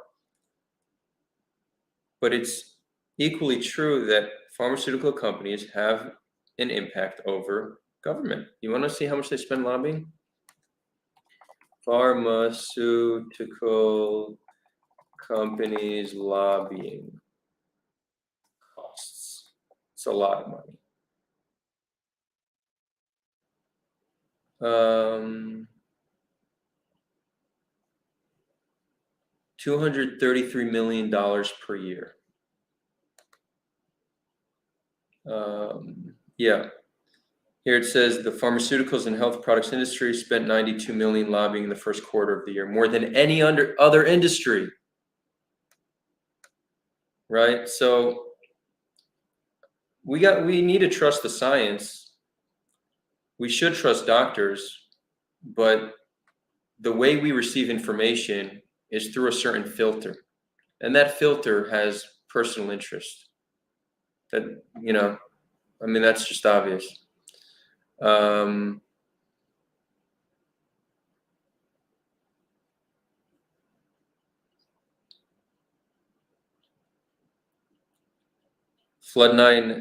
But it's equally true that pharmaceutical companies have an impact over government. You want to see how much they spend lobbying? Pharmaceutical companies lobbying costs. It's a lot of money. $233 million per year. Yeah. Here it says the pharmaceuticals and health products industry spent $92 million lobbying in the first quarter of the year, more than any other industry. Right? So we need to trust the science. We should trust doctors, but the way we receive information is through a certain filter. And that filter has personal interest. That, I mean, that's just obvious. Floodland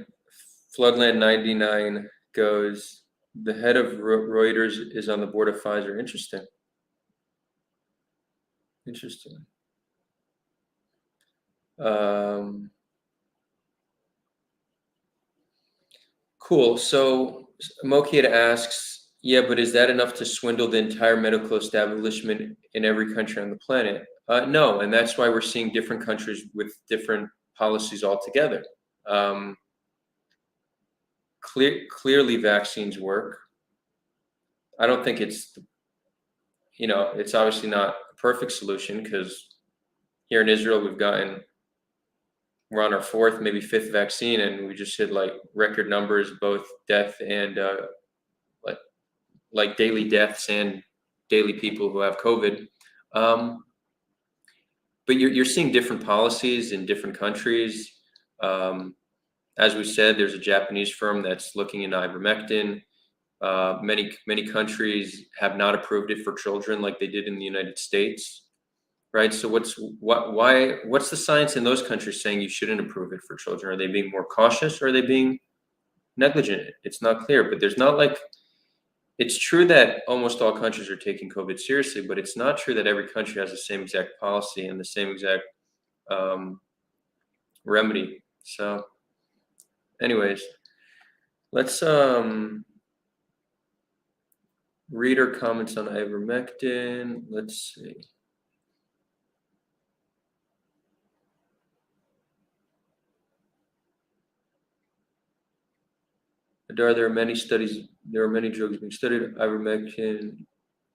99 goes, the head of Reuters is on the board of Pfizer. Interesting. Cool. So Mokieda asks, yeah, but is that enough to swindle the entire medical establishment in every country on the planet? No, and that's why we're seeing different countries with different policies altogether. Clearly vaccines work. I don't think it's obviously not a perfect solution, because here in Israel we're on our 4th, maybe 5th vaccine, and we just hit like record numbers, both death and like daily deaths and daily people who have COVID. But you're seeing different policies in different countries. As we said, there's a Japanese firm that's looking into ivermectin. Many countries have not approved it for children like they did in the United States, right? So what's the science in those countries saying you shouldn't approve it for children? Are they being more cautious, or are they being negligent? It's not clear, but it's true that almost all countries are taking COVID seriously, but it's not true that every country has the same exact policy and the same exact remedy. So anyways, let's read our comments on ivermectin. Let's see. Adar, there are many drugs being studied. Ivermectin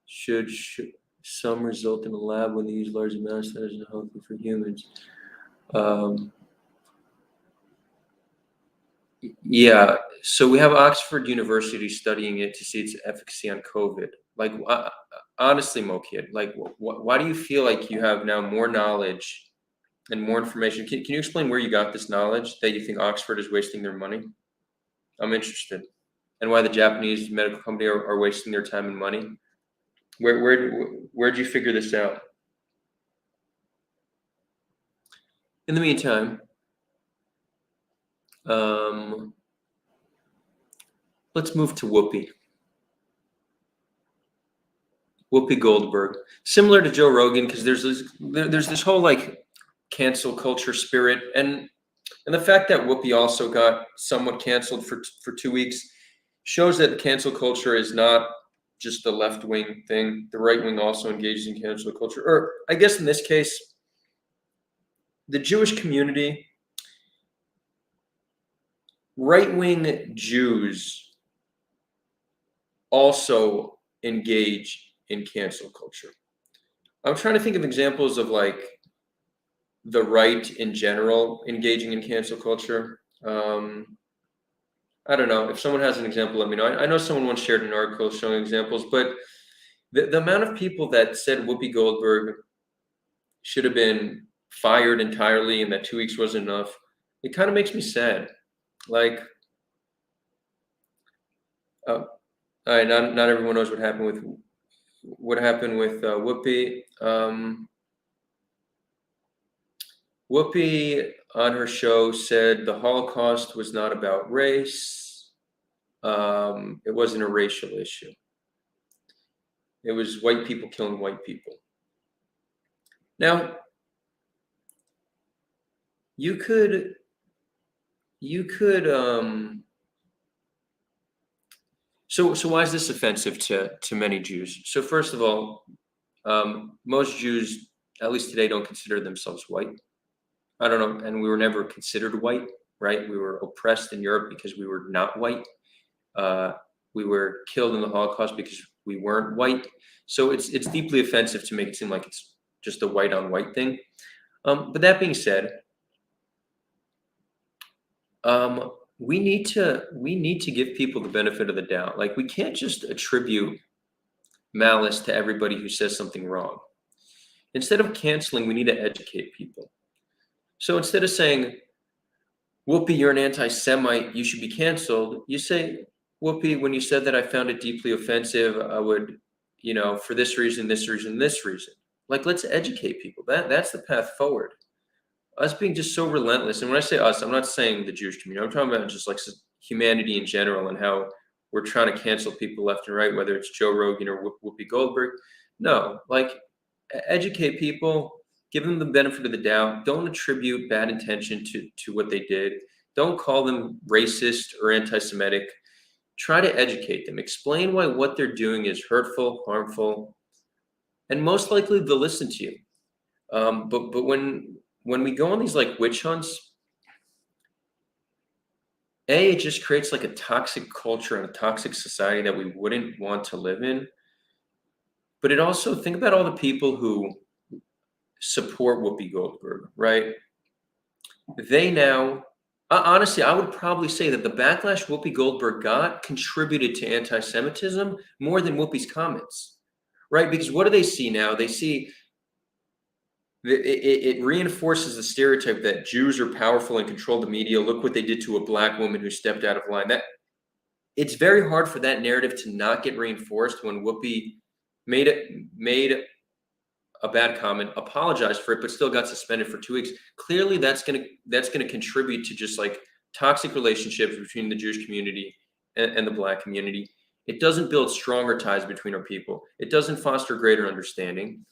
should some result in a lab when they use large amounts that isn't healthy for humans. Yeah, so we have Oxford University studying it to see its efficacy on COVID. Like, honestly, Mokid, like, why do you feel like you have now more knowledge and more information? Can you explain where you got this knowledge that you think Oxford is wasting their money? I'm interested. And why the Japanese medical company are wasting their time and money? Where'd you figure this out? In the meantime, let's move to Whoopi Goldberg. Similar to Joe Rogan, because there's this whole like cancel culture spirit, and the fact that Whoopi also got somewhat canceled for 2 weeks shows that cancel culture is not just the left wing thing. The right wing also engages in cancel culture, or I guess in this case, the Jewish community, right wing Jews also engage in cancel culture. I'm trying to think of examples of like the right in general engaging in cancel culture. I don't know. If someone has an example, let me know. I know someone once shared an article showing examples, but the amount of people that said Whoopi Goldberg should have been fired entirely and that 2 weeks wasn't enough, it kind of makes me sad. Like, all right, not everyone knows what happened with Whoopi. Whoopi on her show said the Holocaust was not about race. It wasn't a racial issue. It was white people killing white people. Now, you could so why is this offensive to many Jews? So first of all, most Jews, at least today, don't consider themselves white. I don't know, and we were never considered white, right? We were oppressed in Europe because we were not white. We were killed in the Holocaust because we weren't white. So it's deeply offensive to make it seem like it's just a white on white thing. But that being said, we need to give people the benefit of the doubt. Like, we can't just attribute malice to everybody who says something wrong. Instead of canceling, we need to educate people. So instead of saying, Whoopi, you're an anti-Semite, you should be canceled, you say, Whoopi, when you said that, I found it deeply offensive. I would, for this reason, this reason, this reason. Like, let's educate people. That's the path forward. Us being just so relentless, and when I say us, I'm not saying the Jewish community. I'm talking about just like humanity in general and how we're trying to cancel people left and right, whether it's Joe Rogan or Whoopi Goldberg. No, like, educate people, give them the benefit of the doubt. Don't attribute bad intention to what they did. Don't call them racist or anti-Semitic. Try to educate them. Explain why what they're doing is hurtful, harmful, and most likely they'll listen to you. But when we go on these like witch hunts, it just creates like a toxic culture and a toxic society that we wouldn't want to live in. But it also, think about all the people who support Whoopi Goldberg, right? They now, honestly, I would probably say that the backlash Whoopi Goldberg got contributed to anti-Semitism more than Whoopi's comments, right? Because what do they see now? They see it reinforces the stereotype that Jews are powerful and control the media. Look what they did to a black woman who stepped out of line. That it's very hard for that narrative to not get reinforced when Whoopi made a bad comment, apologized for it, but still got suspended for 2 weeks. Clearly, that's gonna contribute to just like toxic relationships between the Jewish community and the black community. It doesn't build stronger ties between our people. It doesn't foster greater understanding.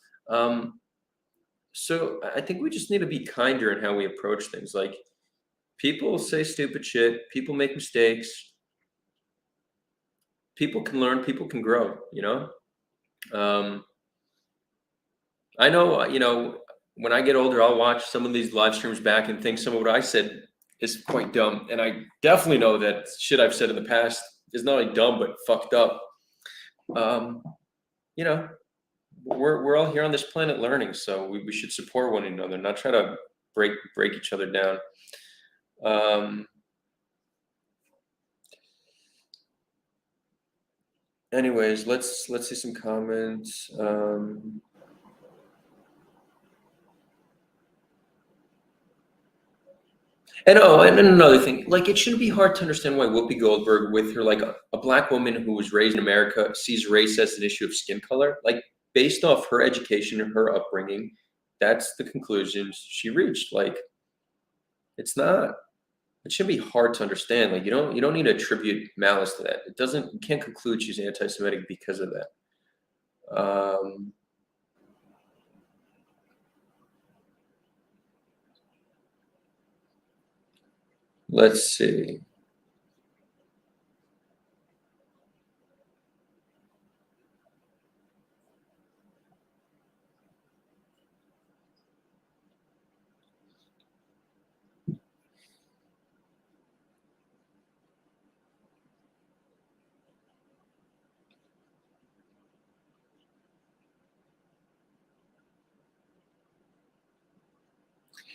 So I think we just need to be kinder in how we approach things. Like, people say stupid shit, people make mistakes, people can learn, people can grow, you know? Um, I know, when I get older, I'll watch some of these live streams back and think some of what I said is quite dumb. And I definitely know that shit I've said in the past is not only dumb, but fucked up. Um, you know, we're all here on this planet learning, so we should support one another, not try to break each other down. Anyways, let's see some comments. And another thing, like, it shouldn't be hard to understand why Whoopi Goldberg, with her, like, a black woman who was raised in America, sees race as an issue of skin color. Like, based off her education and her upbringing, that's the conclusions she reached. Like, it's not. It shouldn't be hard to understand. Like, you don't need to attribute malice to that. You can't conclude she's anti-Semitic because of that. Let's see.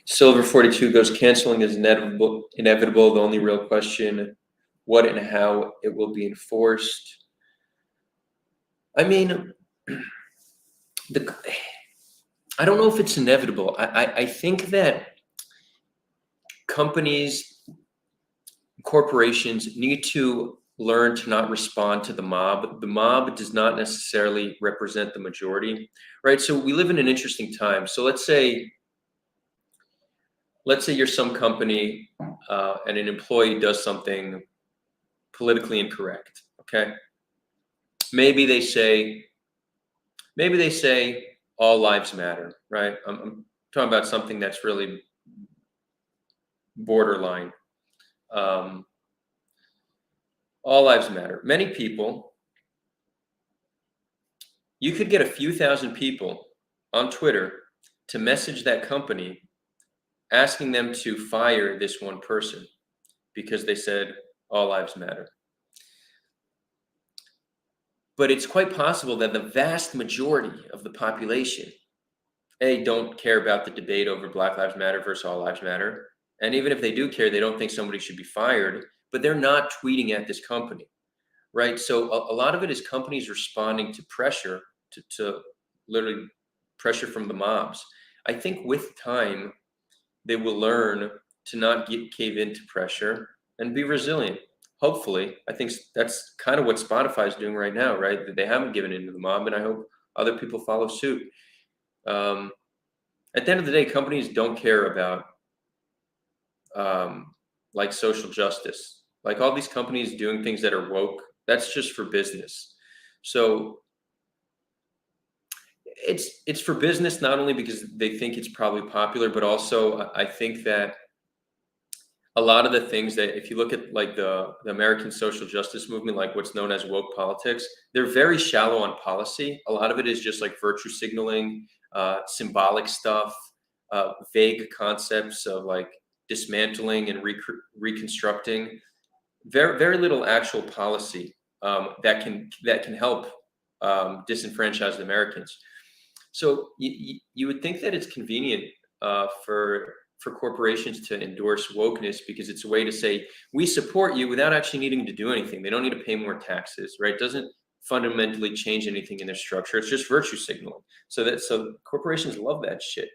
Silver 42 goes, canceling is inevitable. The only real question, what and how it will be enforced. I mean, I don't know if it's inevitable. I think that companies, corporations need to learn to not respond to the mob. The mob does not necessarily represent the majority, right? So we live in an interesting time. So let's say you're some company, and an employee does something politically incorrect. Okay, maybe they say all lives matter, right? I'm talking about something that's really borderline. All lives matter. Many people, you could get a few thousand people on Twitter to message that company asking them to fire this one person because they said all lives matter. But it's quite possible that the vast majority of the population, don't care about the debate over Black Lives Matter versus All Lives Matter. And even if they do care, they don't think somebody should be fired, but they're not tweeting at this company, right? So a lot of it is companies responding to pressure, to literally pressure from the mobs. I think with time, they will learn to not cave into pressure and be resilient. Hopefully, I think that's kind of what Spotify is doing right now, right? That they haven't given in to the mob, and I hope other people follow suit. At the end of the day, companies don't care about like social justice. Like, all these companies doing things that are woke, that's just for business. So it's for business, not only because they think it's probably popular, but also I think that a lot of the things that, if you look at like the American social justice movement, like what's known as woke politics, they're very shallow on policy. A lot of it is just like virtue signaling, symbolic stuff, vague concepts of like dismantling and reconstructing. Very little actual policy that can help disenfranchised Americans. So you would think that it's convenient for corporations to endorse wokeness because it's a way to say we support you without actually needing to do anything. They don't need to pay more taxes, right? It doesn't fundamentally change anything in their structure. It's just virtue signaling. So corporations love that shit.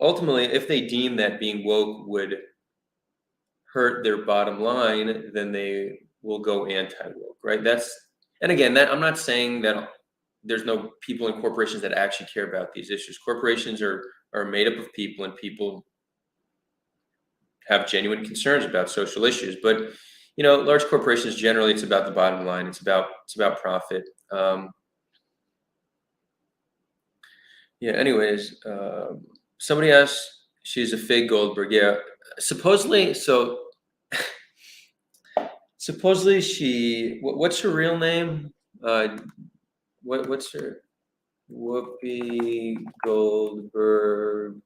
Ultimately, if they deem that being woke would hurt their bottom line, then they will go anti-woke, right? And again, that I'm not saying that there's no people in corporations that actually care about these issues. Corporations are made up of people, and people have genuine concerns about social issues. But large corporations, generally, it's about the bottom line. It's about profit. Yeah. Anyways, somebody asked, she's a fake Goldberg. Yeah. Supposedly, so supposedly what's her real name? What's her Whoopi Goldberg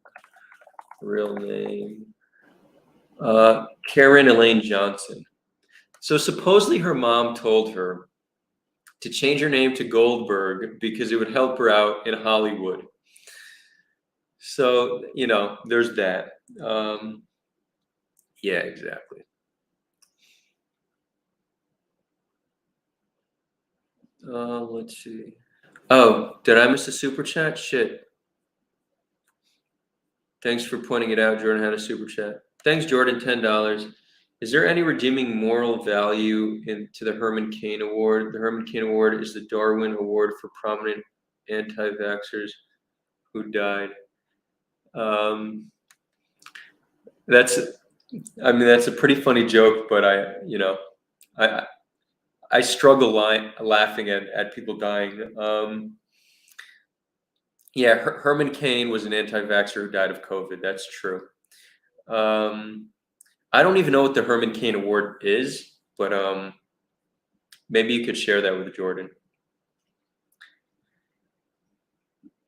real name? Karen Elaine Johnson. So supposedly her mom told her to change her name to Goldberg because it would help her out in Hollywood. So, there's that. Yeah, exactly. Let's see. Oh, did I miss a super chat? Shit. Thanks for pointing it out. Jordan had a super chat. Thanks, Jordan. $10. Is there any redeeming moral value to the Herman Cain Award? The Herman Cain Award is the Darwin Award for prominent anti-vaxxers who died. That's, I mean, that's a pretty funny joke, but I I struggle laughing at people dying. Yeah, Herman Cain was an anti-vaxxer who died of COVID. That's true. I don't even know what the Herman Cain Award is, but maybe you could share that with Jordan.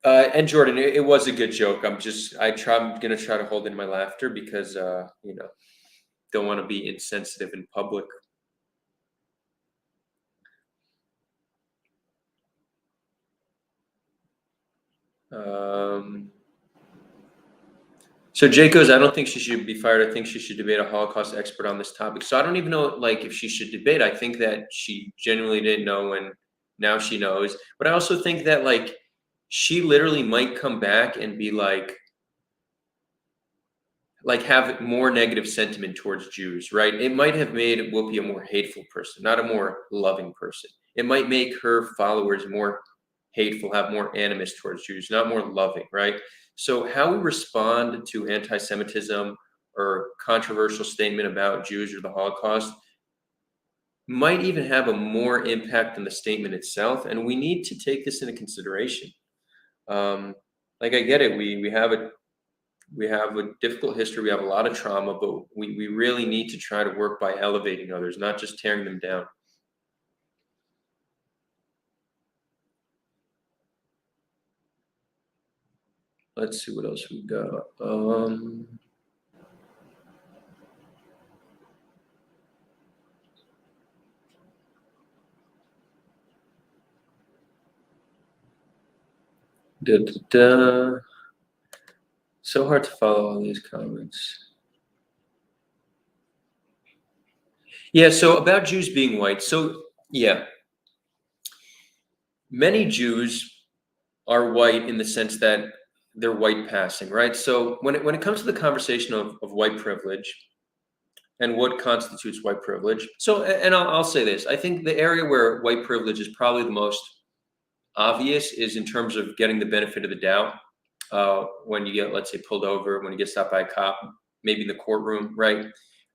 And Jordan, it was a good joke. I'm gonna try to hold in my laughter because don't want to be insensitive in public. So Jake goes, I don't think she should be fired. I think she should debate a Holocaust expert on this topic. So I don't even know, like, if she should debate. I think that she genuinely didn't know, and now she knows. But I also think that, like, she literally might come back and be like have more negative sentiment towards Jews, right? It might have made Whoopi a more hateful person, not a more loving person. It might make her followers more hateful, have more animus towards Jews, not more loving, right? So how we respond to anti-Semitism or controversial statement about Jews or the Holocaust might even have a more impact on the statement itself, and we need to take this into consideration. Like, I get it, we have a difficult history, we have a lot of trauma, but we really need to try to work by elevating others, not just tearing them down. Let's see what else we got. So hard to follow all these comments. Yeah, so about Jews being white. So, yeah, many Jews are white in the sense that they're white passing, right? So when it comes to the conversation of white privilege and what constitutes white privilege, so and I'll say this, I think the area where white privilege is probably the most obvious is in terms of getting the benefit of the doubt. When you get, let's say, pulled over, when you get stopped by a cop, maybe in the courtroom, right?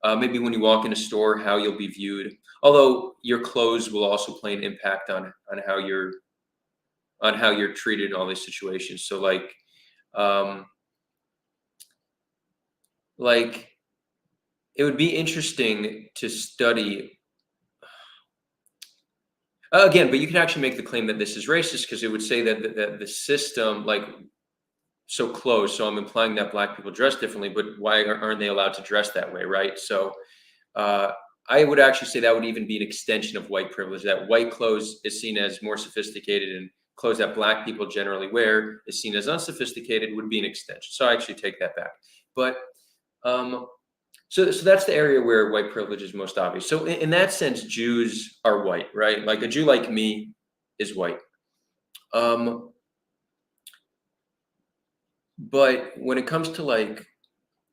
Maybe when you walk in a store, how you'll be viewed. Although your clothes will also play an impact on how you're treated in all these situations. So um, like it would be interesting to study again, but you could actually make the claim that this is racist because it would say that the system, like, so close. So I'm implying that black people dress differently, but why aren't they allowed to dress that way, right? So I would actually say that would even be an extension of white privilege. That white clothes is seen as more sophisticated, and clothes that black people generally wear is seen as unsophisticated would be an extension. So I actually take that back. But so that's the area where white privilege is most obvious. So in that sense, Jews are white, right? Like a Jew like me is white. But when it comes to like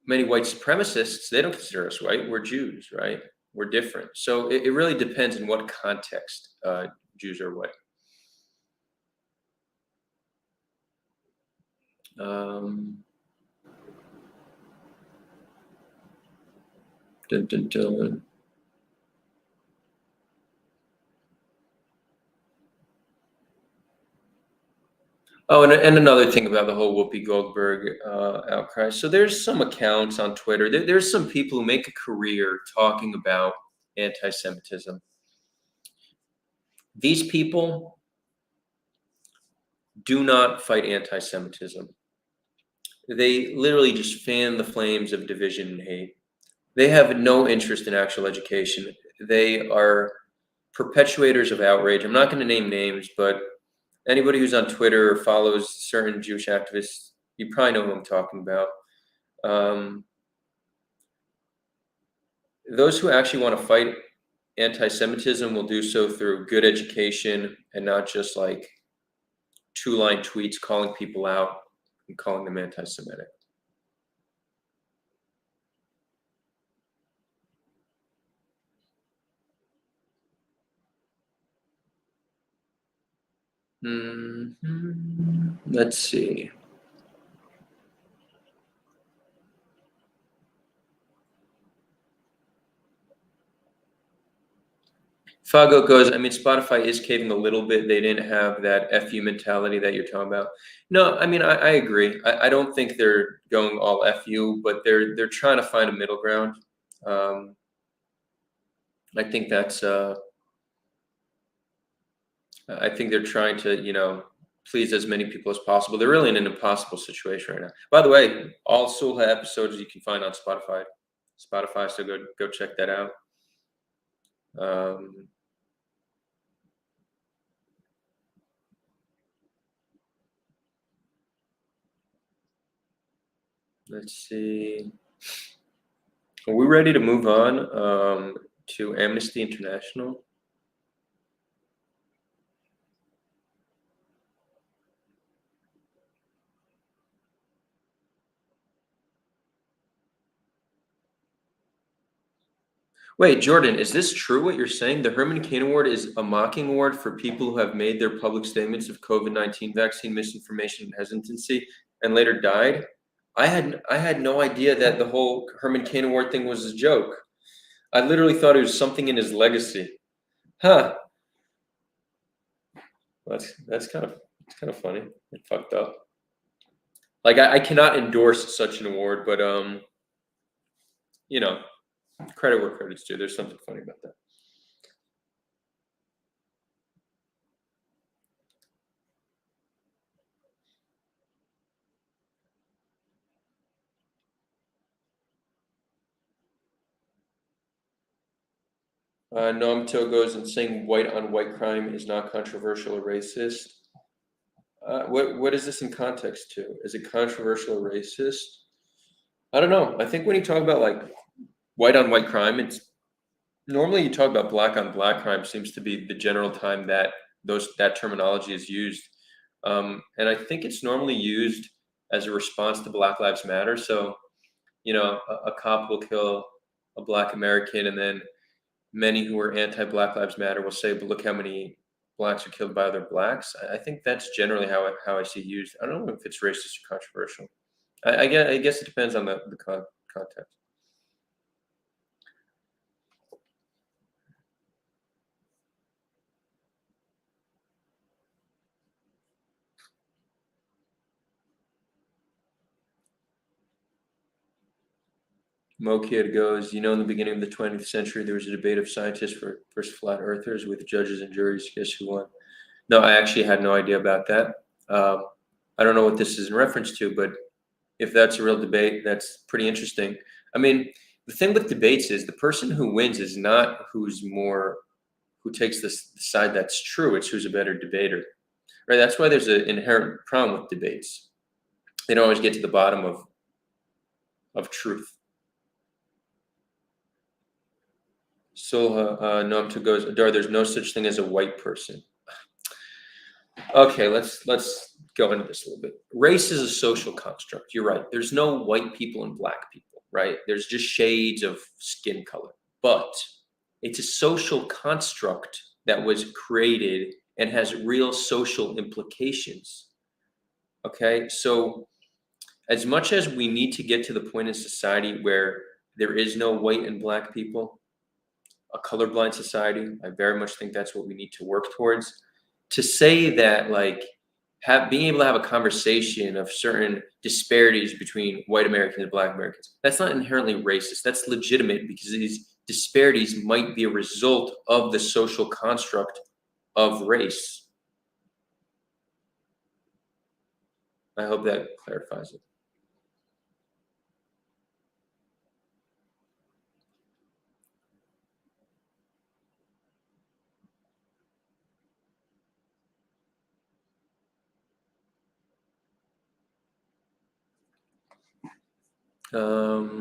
many white supremacists, they don't consider us white. We're Jews, right? We're different. So it really depends in what context Jews are white. Dun, dun, dun. Oh, and another thing about the whole Whoopi Goldberg outcry. So there's some accounts on Twitter. There's some people who make a career talking about anti-Semitism. These people do not fight anti-Semitism. They literally just fan the flames of division and hate. They have no interest in actual education. They are perpetuators of outrage. I'm not going to name names, but anybody who's on Twitter or follows certain Jewish activists, you probably know who I'm talking about. Those who actually want to fight anti-Semitism will do so through good education and not just like two-line tweets calling people out and calling them anti-Semitic. Let's see. Fago goes, I mean, Spotify is caving a little bit. They didn't have that FU mentality that you're talking about. No, I mean, I agree. I don't think they're going all FU, but they're trying to find a middle ground. I think that's I think they're trying to, please as many people as possible. They're really in an impossible situation right now. By the way, all Sulha episodes you can find on Spotify. So go check that out. Let's see. Are we ready to move on to Amnesty International? Wait, Jordan, is this true what you're saying? The Herman Cain Award is a mocking award for people who have made their public statements of COVID-19 vaccine misinformation and hesitancy and later died? I had no idea that the whole Herman Cain Award thing was a joke. I literally thought it was something in his legacy. Huh. That's kind of funny and fucked up. Like I cannot endorse such an award, but credit where credit's due. There's something funny about that. Noam Till goes and saying white on white crime is not controversial or racist. What is this in context to? Is it controversial or racist? I don't know. I think when you talk about like white on white crime, it's normally you talk about black on black crime seems to be the general time that that terminology is used. And I think it's normally used as a response to Black Lives Matter. So, a cop will kill a Black American, and then many who are anti-Black Lives Matter will say, "But look how many blacks are killed by other blacks." I think that's generally how I see it used. I don't know if it's racist or controversial. I guess it depends on the context. Mo Kid goes, in the beginning of the 20th century, there was a debate of scientists versus flat earthers with judges and juries. Guess who won? No, I actually had no idea about that. I don't know what this is in reference to, but if that's a real debate, that's pretty interesting. I mean, the thing with debates is the person who wins is not who takes the side that's true. It's who's a better debater, right? That's why there's an inherent problem with debates. They don't always get to the bottom of truth. Sulha Nomtu goes, Adar, there's no such thing as a white person. Okay, let's go into this a little bit. Race is a social construct. You're right. There's no white people and black people, right? There's just shades of skin color. But it's a social construct that was created and has real social implications. Okay, so as much as we need to get to the point in society where there is no white and black people, a colorblind society, I very much think that's what we need to work towards. To say that like being able to have a conversation of certain disparities between white Americans and black Americans, that's not inherently racist. That's legitimate because these disparities might be a result of the social construct of race. I hope that clarifies it. No,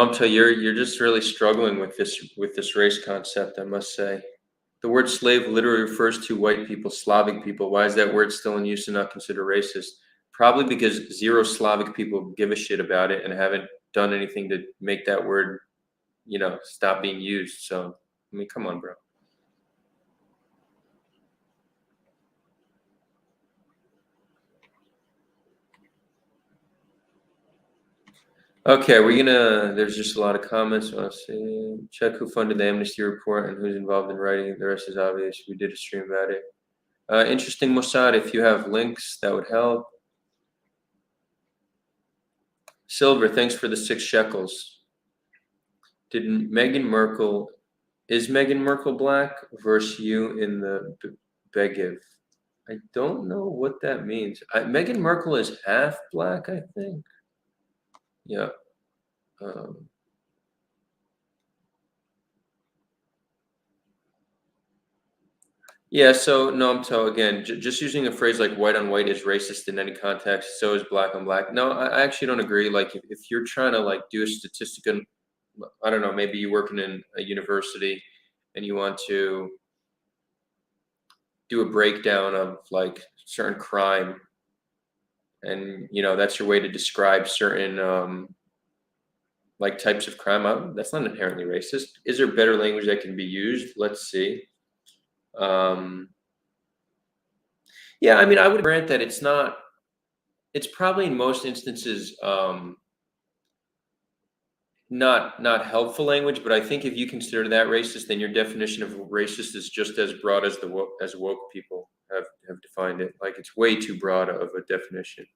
I'm telling you, you're just really struggling with this race concept, I must say. The word slave literally refers to white people, Slavic people. Why is that word still in use and not considered racist? Probably because zero Slavic people give a shit about it and haven't done anything to make that word, stop being used. So, I mean, come on, bro. Okay, there's just a lot of comments. Let's see. Check who funded the Amnesty report and who's involved in writing it. The rest is obvious. We did a stream about it. Interesting, Mossad. If you have links, that would help. Silver, thanks for the 6 shekels. Is Meghan Merkel black versus you in the Begiv? I don't know what that means. Meghan Merkel is half black, I think. Yeah. Yeah, so no, again, just using a phrase like white on white is racist in any context, so is black on black. No, I actually don't agree. Like if you're trying to like do a statistical, I don't know, maybe you're working in a university and you want to do a breakdown of like certain crime and that's your way to describe certain like types of crime. That's not inherently racist. Is there better language that can be used? Let's see. Yeah, I mean, I would grant that it's probably in most instances not helpful language, but I think if you consider that racist, then your definition of racist is just as broad as woke people have defined it. Like it's way too broad of a definition.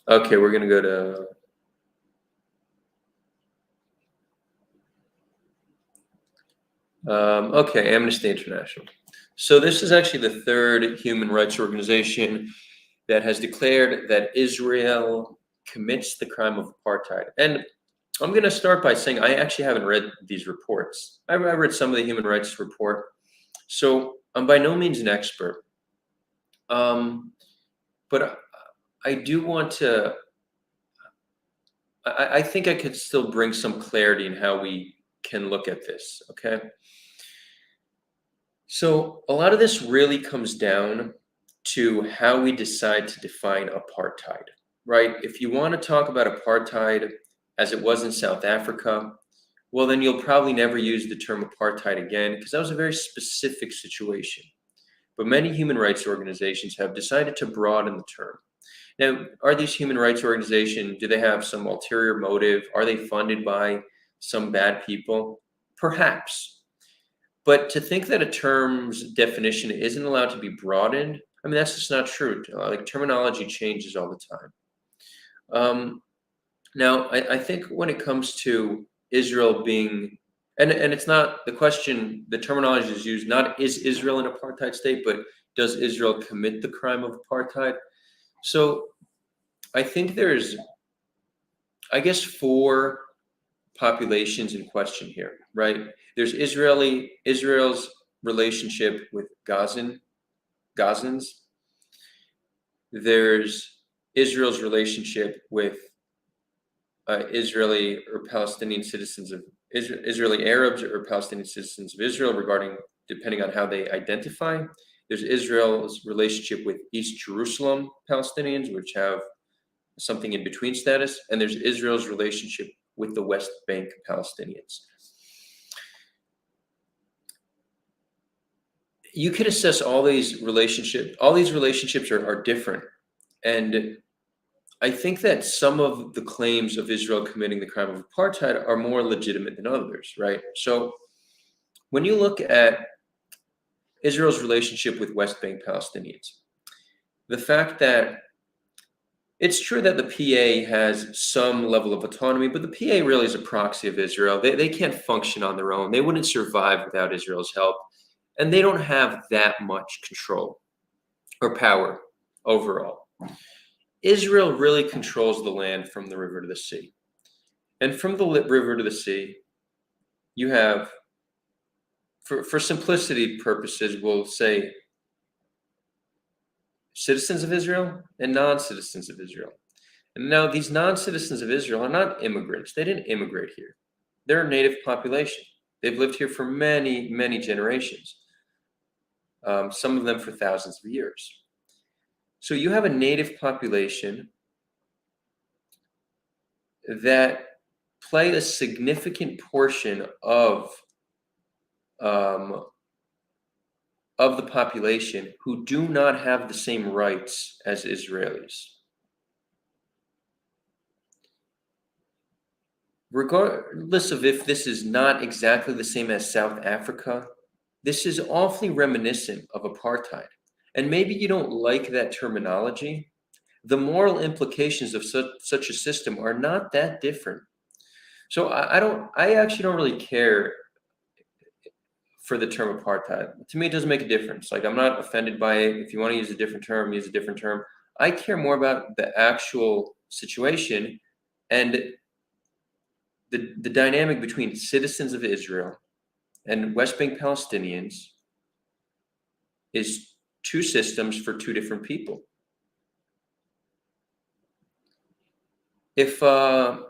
Okay, we're gonna go to okay, Amnesty International. So this is actually the third human rights organization that has declared that Israel commits the crime of apartheid. And I'm going to start by saying I actually haven't read these reports. I read some of the human rights report. So I'm by no means an expert. But I do want to, I think I could still bring some clarity in how we can look at this, okay? So a lot of this really comes down to how we decide to define apartheid, right? If you want to talk about apartheid as it was in South Africa, well, then you'll probably never use the term apartheid again because that was a very specific situation. But many human rights organizations have decided to broaden the term. Now, are these human rights organizations, do they have some ulterior motive? Are they funded by some bad people? Perhaps. But to think that a term's definition isn't allowed to be broadened, I mean, that's just not true. Like terminology changes all the time. Now, I think when it comes to Israel being, and it's not the question, the terminology is used, not is Israel an apartheid state, but does Israel commit the crime of apartheid? So I think there's, I guess, 4 populations in question here, right? There's Israel's relationship with Gazans. There's Israel's relationship with Israeli or Palestinian citizens of Israeli Arabs or Palestinian citizens of Israel, depending on how they identify. There's Israel's relationship with East Jerusalem Palestinians, which have something in between status, and there's Israel's relationship with the West Bank Palestinians. You could assess all these relationships. All these relationships are different. And I think that some of the claims of Israel committing the crime of apartheid are more legitimate than others, right? So when you look at Israel's relationship with West Bank Palestinians, the fact that it's true that the PA has some level of autonomy, but the PA really is a proxy of Israel. They can't function on their own. They wouldn't survive without Israel's help. And they don't have that much control or power overall. Israel really controls the land from the river to the sea. And from the river to the sea, you have, for simplicity purposes, we'll say citizens of Israel and non-citizens of Israel. And now these non-citizens of Israel are not immigrants. They didn't immigrate here. They're a native population. They've lived here for many, many generations. Some of them for thousands of years. So you have a native population that play a significant portion of the population who do not have the same rights as Israelis. Regardless of if this is not exactly the same as South Africa, this is awfully reminiscent of apartheid. And maybe you don't like that terminology. The moral implications of such a system are not that different. So I actually don't really care for the term apartheid. To me, it doesn't make a difference. Like, I'm not offended by it. If you want to use a different term, use a different term. I care more about the actual situation and the dynamic between citizens of Israel and West Bank Palestinians is two systems for two different people. If a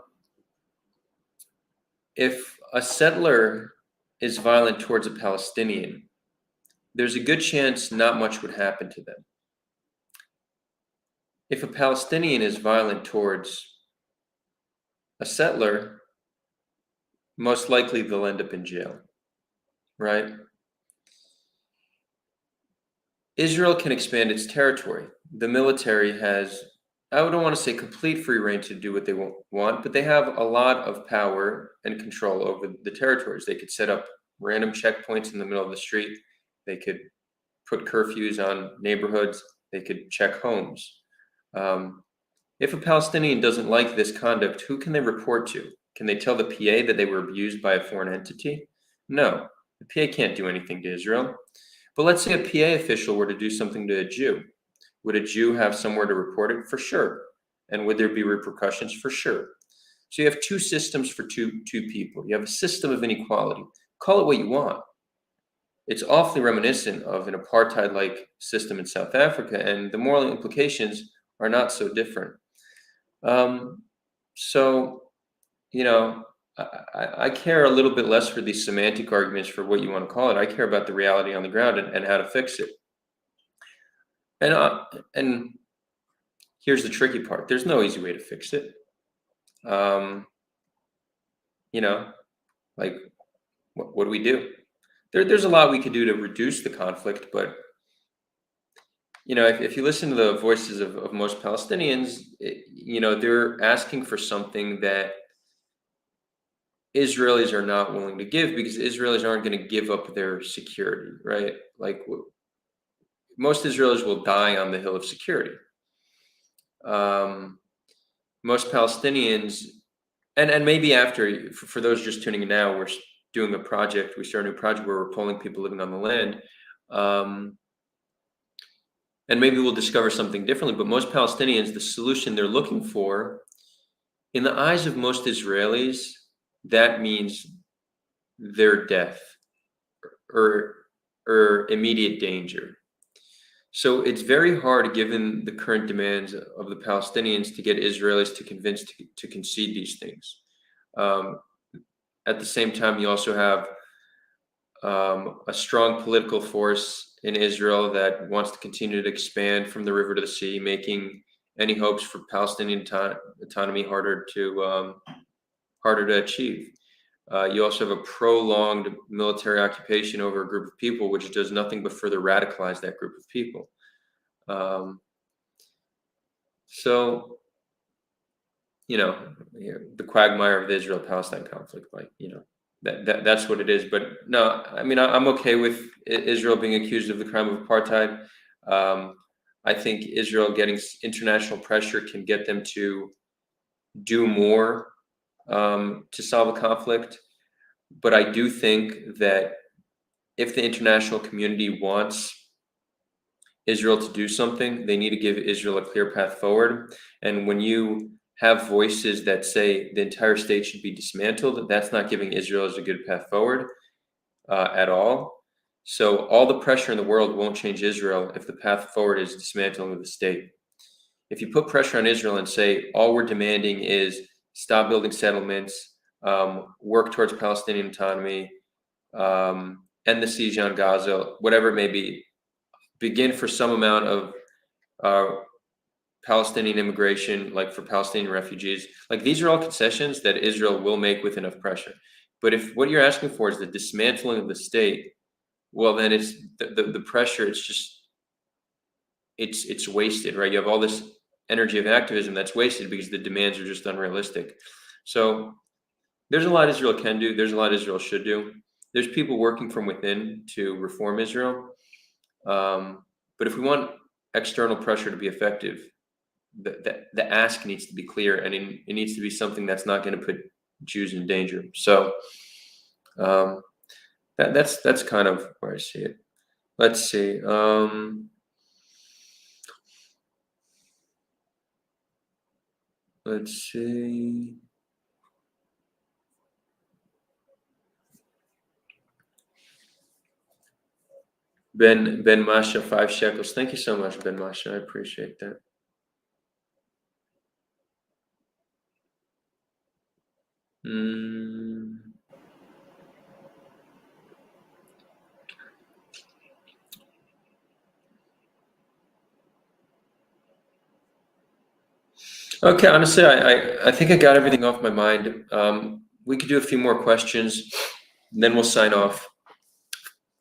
settler is violent towards a Palestinian, there's a good chance not much would happen to them. If a Palestinian is violent towards a settler, most likely they'll end up in jail, right? Israel can expand its territory. The military has, I don't want to say complete free reign to do what they want, but they have a lot of power and control over the territories. They could set up random checkpoints in the middle of the street. They could put curfews on neighborhoods. They could check homes. If a Palestinian doesn't like this conduct, who can they report to? Can they tell the PA that they were abused by a foreign entity? No, the PA can't do anything to Israel. But let's say a PA official were to do something to a Jew. Would a Jew have somewhere to report it? For sure. And would there be repercussions? For sure. So you have two systems for two people. You have a system of inequality. Call it what you want. It's awfully reminiscent of an apartheid-like system in South Africa, and the moral implications are not so different. So, you know, I care a little bit less for these semantic arguments for what you want to call it. I care about the reality on the ground and how to fix it. And here's the tricky part. There's no easy way to fix it. You know, like, what do we do? There's a lot we could do to reduce the conflict, but you know, if you listen to the voices of most Palestinians, you know, they're asking for something that Israelis are not willing to give, because Israelis aren't going to give up their security, right? Like, most Israelis will die on the hill of security. Most Palestinians, and maybe after, for those just tuning in now, we're doing a project. We start a new project where we're polling people living on the land. And maybe we'll discover something differently, but most Palestinians, the solution they're looking for, in the eyes of most Israelis, that means their death or immediate danger. So it's very hard, given the current demands of the Palestinians, to get Israelis to convince to concede these things. At the same time, you also have a strong political force in Israel that wants to continue to expand from the river to the sea, making any hopes for Palestinian autonomy harder to achieve. You also have a prolonged military occupation over a group of people, which does nothing but further radicalize that group of people. So, the quagmire of the Israel-Palestine conflict, that's what it is. But no, I mean, I'm okay with Israel being accused of the crime of apartheid. I think Israel getting international pressure can get them to do more to solve a conflict. But I do think that if the international community wants Israel to do something, they need to give Israel a clear path forward. And when you have voices that say the entire state should be dismantled, that's not giving Israel a good path forward at all. So all the pressure in the world won't change Israel if the path forward is dismantling of the state. If you put pressure on Israel and say all we're demanding is stop building settlements, work towards Palestinian autonomy, end the siege on Gaza, whatever it may be, begin for some amount of Palestinian immigration, like for Palestinian refugees. Like, these are all concessions that Israel will make with enough pressure. But if what you're asking for is the dismantling of the state, well, then it's the pressure. It's just it's wasted, right? You have all this energy of activism that's wasted because the demands are just unrealistic. So there's a lot Israel can do. There's a lot Israel should do. There's people working from within to reform Israel. But if we want external pressure to be effective, the ask needs to be clear, and it needs to be something that's not going to put Jews in danger. So that's kind of where I see it. Let's see. Let's see. Ben Masha, 5 shekels. Thank you so much, Ben Masha. I appreciate that. Okay, honestly, I think I got everything off my mind. We could do a few more questions, and then we'll sign off.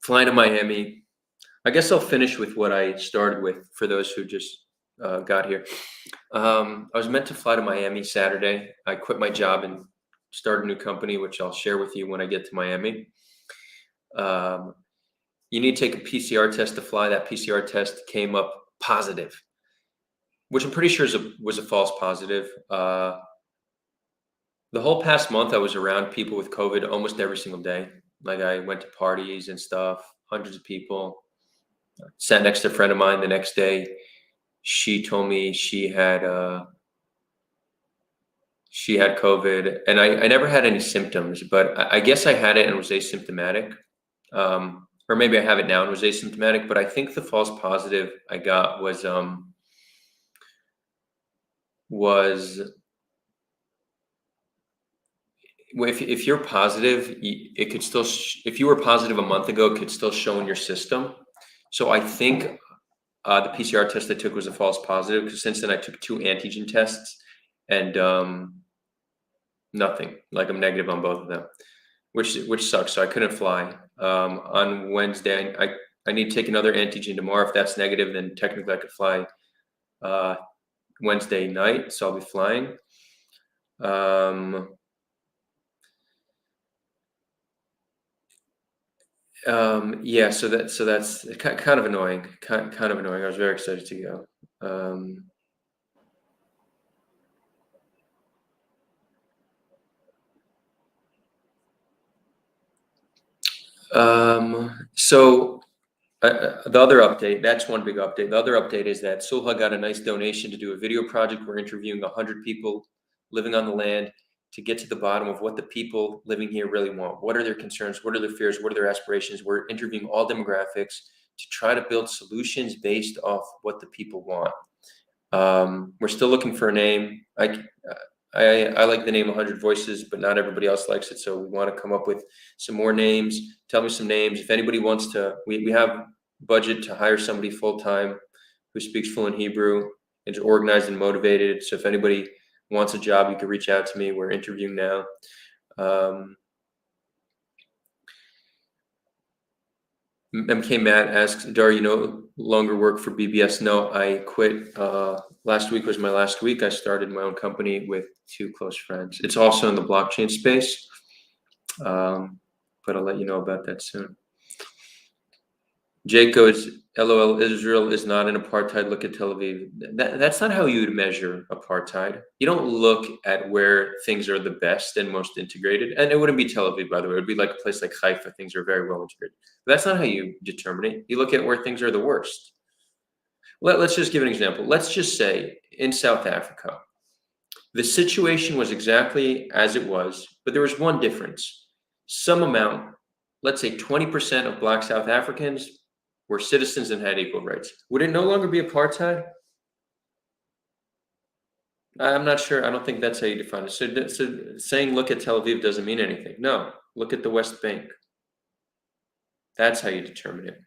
Flying to Miami. I guess I'll finish with what I started with for those who just got here. I was meant to fly to Miami Saturday. I quit my job and start a new company, which I'll share with you when I get to Miami. You need to take a PCR test to fly. That PCR test came up positive, which I'm pretty sure was a false positive. The whole past month, I was around people with COVID almost every single day. Like, I went to parties and stuff, hundreds of people. Sat next to a friend of mine the next day. She told me she had COVID, and I never had any symptoms, but I guess I had it and was asymptomatic. Or maybe I have it now and was asymptomatic, but I think the false positive I got was if you're positive, it could still, if you were positive a month ago, it could still show in your system. So I think the PCR test I took was a false positive, because since then I took 2 antigen tests and nothing. Like, I'm negative on both of them, which sucks. So I couldn't fly. On Wednesday, I need to take another antigen tomorrow. If that's negative, then technically I could fly Wednesday night. So I'll be flying. Yeah, so that's kind of annoying. Kind of annoying. I was very excited to go. So the other update, that's one big update. The other update is that Sulha got a nice donation to do a video project. We're interviewing 100 people living on the land to get to the bottom of what the people living here really want. What are their concerns? What are their fears? What are their aspirations? We're interviewing all demographics to try to build solutions based off what the people want. We're still looking for a name. I like the name 100 Voices, but not everybody else likes it. So we want to come up with some more names. Tell me some names. If anybody wants to, we have budget to hire somebody full-time who speaks fluent Hebrew It's organized and motivated. So if anybody wants a job, you can reach out to me. We're interviewing now. MK Matt asks, Adar, you no longer work for BBS? No, I quit. Last week was my last week. I started my own company with 2 close friends. It's also in the blockchain space, but I'll let you know about that soon. Jake goes, LOL, Israel is not an apartheid. Look at Tel Aviv. That's not how you would measure apartheid. You don't look at where things are the best and most integrated. And it wouldn't be Tel Aviv, by the way. It would be like a place like Haifa. Things are very well integrated. But that's not how you determine it. You look at where things are the worst. Let's just give an example. Let's just say in South Africa, the situation was exactly as it was, but there was one difference. Some amount, let's say 20% of Black South Africans were citizens and had equal rights. Would it no longer be apartheid? I'm not sure. I don't think that's how you define it. So saying look at Tel Aviv doesn't mean anything. No, look at the West Bank. That's how you determine it.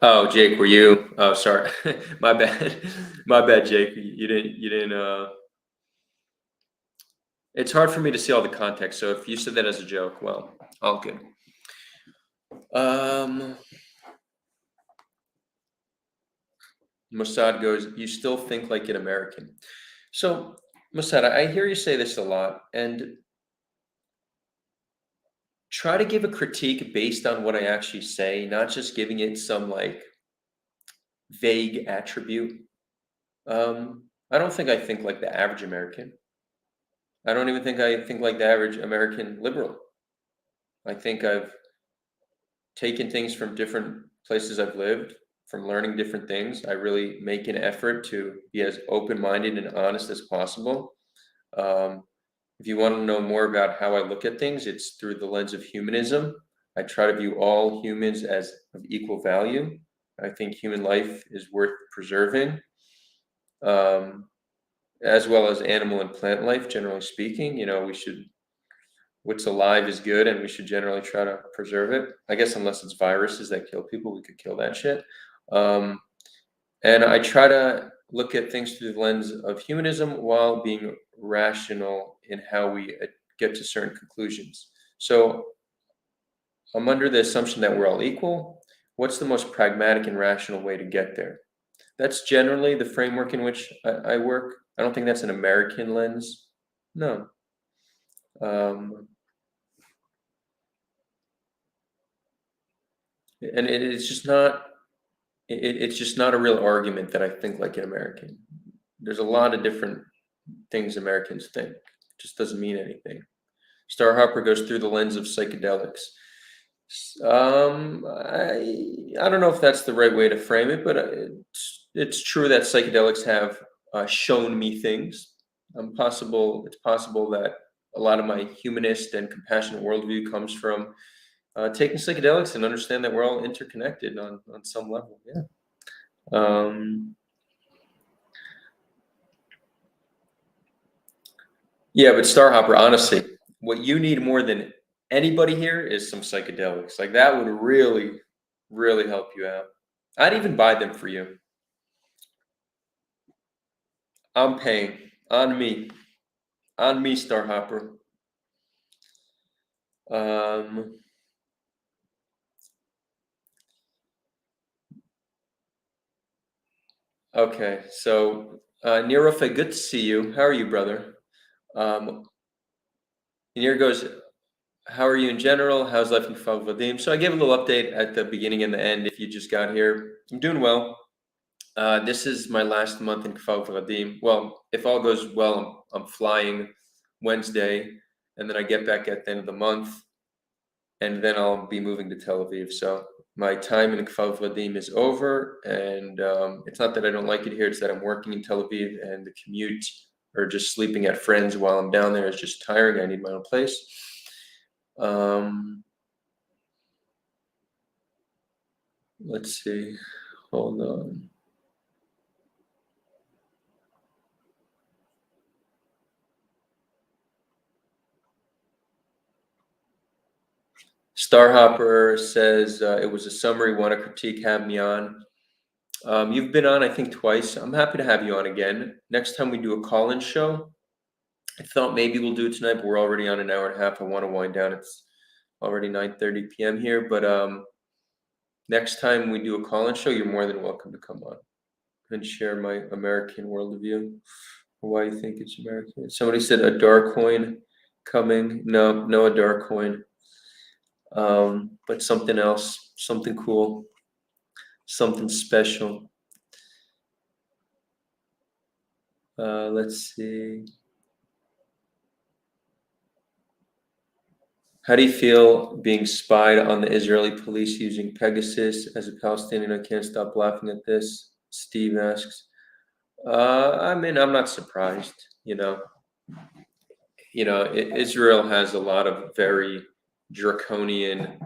Oh, Jake, were you? Oh, sorry. My bad. My bad, Jake. You didn't. It's hard for me to see all the context. So if you said that as a joke, well, all good. Mossad goes, you still think like an American. So, Mossad, I hear you say this a lot, and try to give a critique based on what I actually say, not just giving it some like vague attribute. I don't think I think like the average American. I don't even think I think like the average American liberal. I think I've taken things from different places I've lived, from learning different things. I really make an effort to be as open-minded and honest as possible. If you want to know more about how I look at things, it's through the lens of humanism. I try to view all humans as of equal value. I think human life is worth preserving, as well as animal and plant life, generally speaking. What's alive is good, and we should generally try to preserve it. I guess unless it's viruses that kill people, we could kill that shit. And I try to look at things through the lens of humanism while being rational in how we get to certain conclusions. So I'm under the assumption that we're all equal. What's the most pragmatic and rational way to get there? That's generally the framework in which I work. I don't think that's an American lens. No. And it's just not. It's just not a real argument that I think like an American. There's a lot of different things Americans think. It just doesn't mean anything. Star Hopper goes through the lens of psychedelics. I don't know if that's the right way to frame it, but it's true that psychedelics have shown me things. It's possible that a lot of my humanist and compassionate worldview comes from taking psychedelics and understand that we're all interconnected on some level. Yeah. Yeah, but Star Hopper, honestly, what you need more than anybody here is some psychedelics. Like that would really, really help you out. I'd even buy them for you. I'm paying on me, Star Hopper. Okay, so Nirofe, good to see you. How are you, brother? And here goes. How are you in general? How's life in Kfar Vadim? So I gave a little update at the beginning and the end. If you just got here, I'm doing well. This is my last month in Kfar Vadim. Well, if all goes well, I'm flying Wednesday, and then I get back at the end of the month, and then I'll be moving to Tel Aviv. So my time in Kfar Vadim is over, and it's not that I don't like it here; it's that I'm working in Tel Aviv, and the commute or just sleeping at friends while I'm down there is just tiring. I need my own place. Let's see. Hold on. Starhopper says it was a summary. Want to critique? Have me on. You've been on, I think, twice. I'm happy to have you on again. Next time we do a call-in show, I thought maybe we'll do it tonight, but we're already on an hour and a half. I want to wind down. It's already 9:30 p.m. here, but next time we do a call-in show, you're more than welcome to come on and share my American worldview. Why you think it's American? Somebody said Adar coin coming. No, no Adar coin. But something else, something cool, something special. Let's see. How do you feel being spied on the Israeli police using Pegasus? As a Palestinian, I can't stop laughing at this. Steve asks. I mean, I'm not surprised. Israel has a lot of very draconian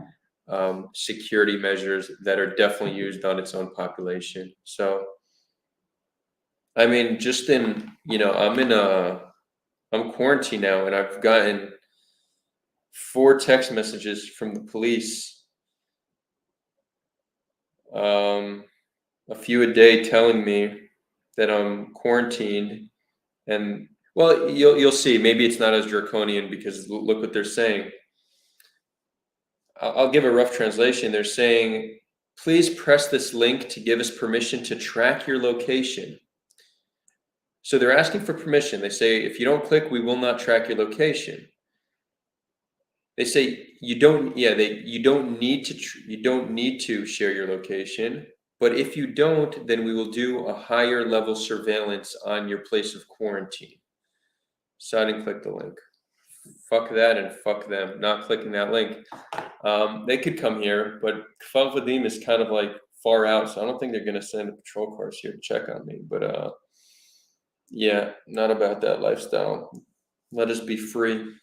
security measures that are definitely used on its own population. So, I mean, I'm quarantined now, and I've gotten 4 text messages from the police, a few a day, telling me that I'm quarantined. And well, you'll see. Maybe it's not as draconian because look what they're saying. I'll give a rough translation. They're saying, please press this link to give us permission to track your location. So they're asking for permission. They say, if you don't click, we will not track your location. They say you don't need to share your location, but if you don't, then we will do a higher level surveillance on your place of quarantine. So I didn't click the link. Fuck that and fuck them. Not clicking that link. They could come here, but Kfar Vadim is kind of like far out, so I don't think they're gonna send patrol cars here to check on me. But yeah, not about that lifestyle. Let us be free.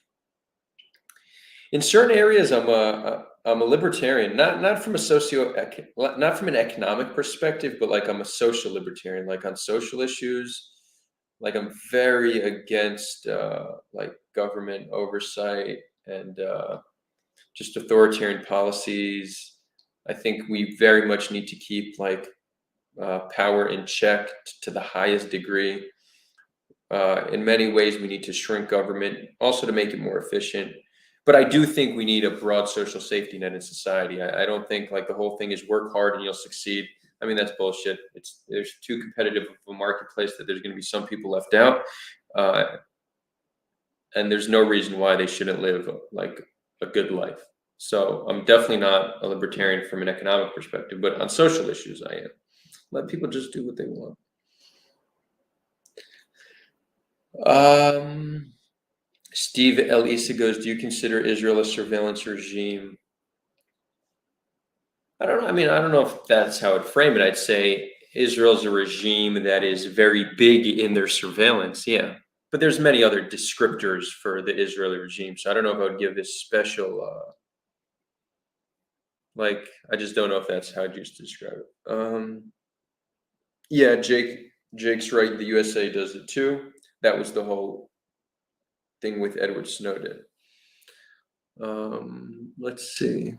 In certain areas, I'm a libertarian, not from an economic perspective, but like I'm a social libertarian. Like on social issues, like I'm very against like government oversight and just authoritarian policies. I think we very much need to keep like power in check to the highest degree. In many ways, we need to shrink government, also to make it more efficient. But I do think we need a broad social safety net in society. I don't think like the whole thing is work hard and you'll succeed. I mean, that's bullshit. There's too competitive of a marketplace that there's going to be some people left out, and there's no reason why they shouldn't live like a good life. So I'm definitely not a libertarian from an economic perspective, but on social issues, I am. Let people just do what they want. Steve L. Issa goes, do you consider Israel a surveillance regime? I don't know. I mean, I don't know if that's how I'd frame it. I'd say Israel's a regime that is very big in their surveillance. Yeah. But there's many other descriptors for the Israeli regime. So I don't know if I would give this special, I just don't know if that's how I'd use to describe it. Yeah, Jake's right. The USA does it too. That was the whole thing with Edward Snowden. Let's see.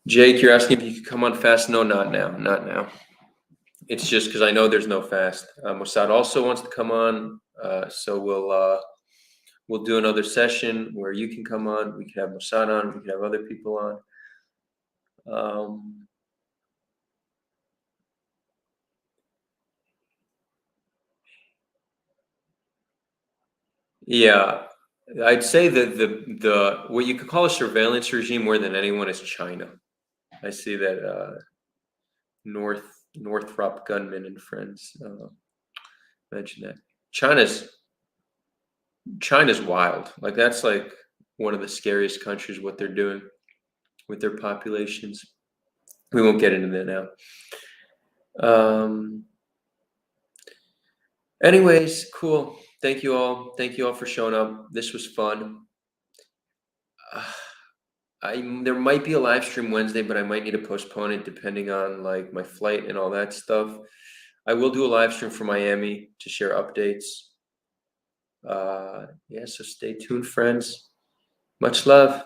Jake, you're asking if you could come on fast? No, not now. Not now. It's just because I know there's no fast. Mossad also wants to come on, so we'll do another session where you can come on. We can have Mossad on. We can have other people on. Yeah, I'd say that the what you could call a surveillance regime more than anyone is China. I see that Northrop Gunman and friends mentioned that China's wild. Like that's like one of the scariest countries. What they're doing with their populations. We won't get into that now. Anyways, cool. Thank you all. Thank you all for showing up. This was fun. There might be a live stream Wednesday, but I might need to postpone it depending on like my flight and all that stuff. I will do a live stream for Miami to share updates. Yeah, so stay tuned, friends. Much love.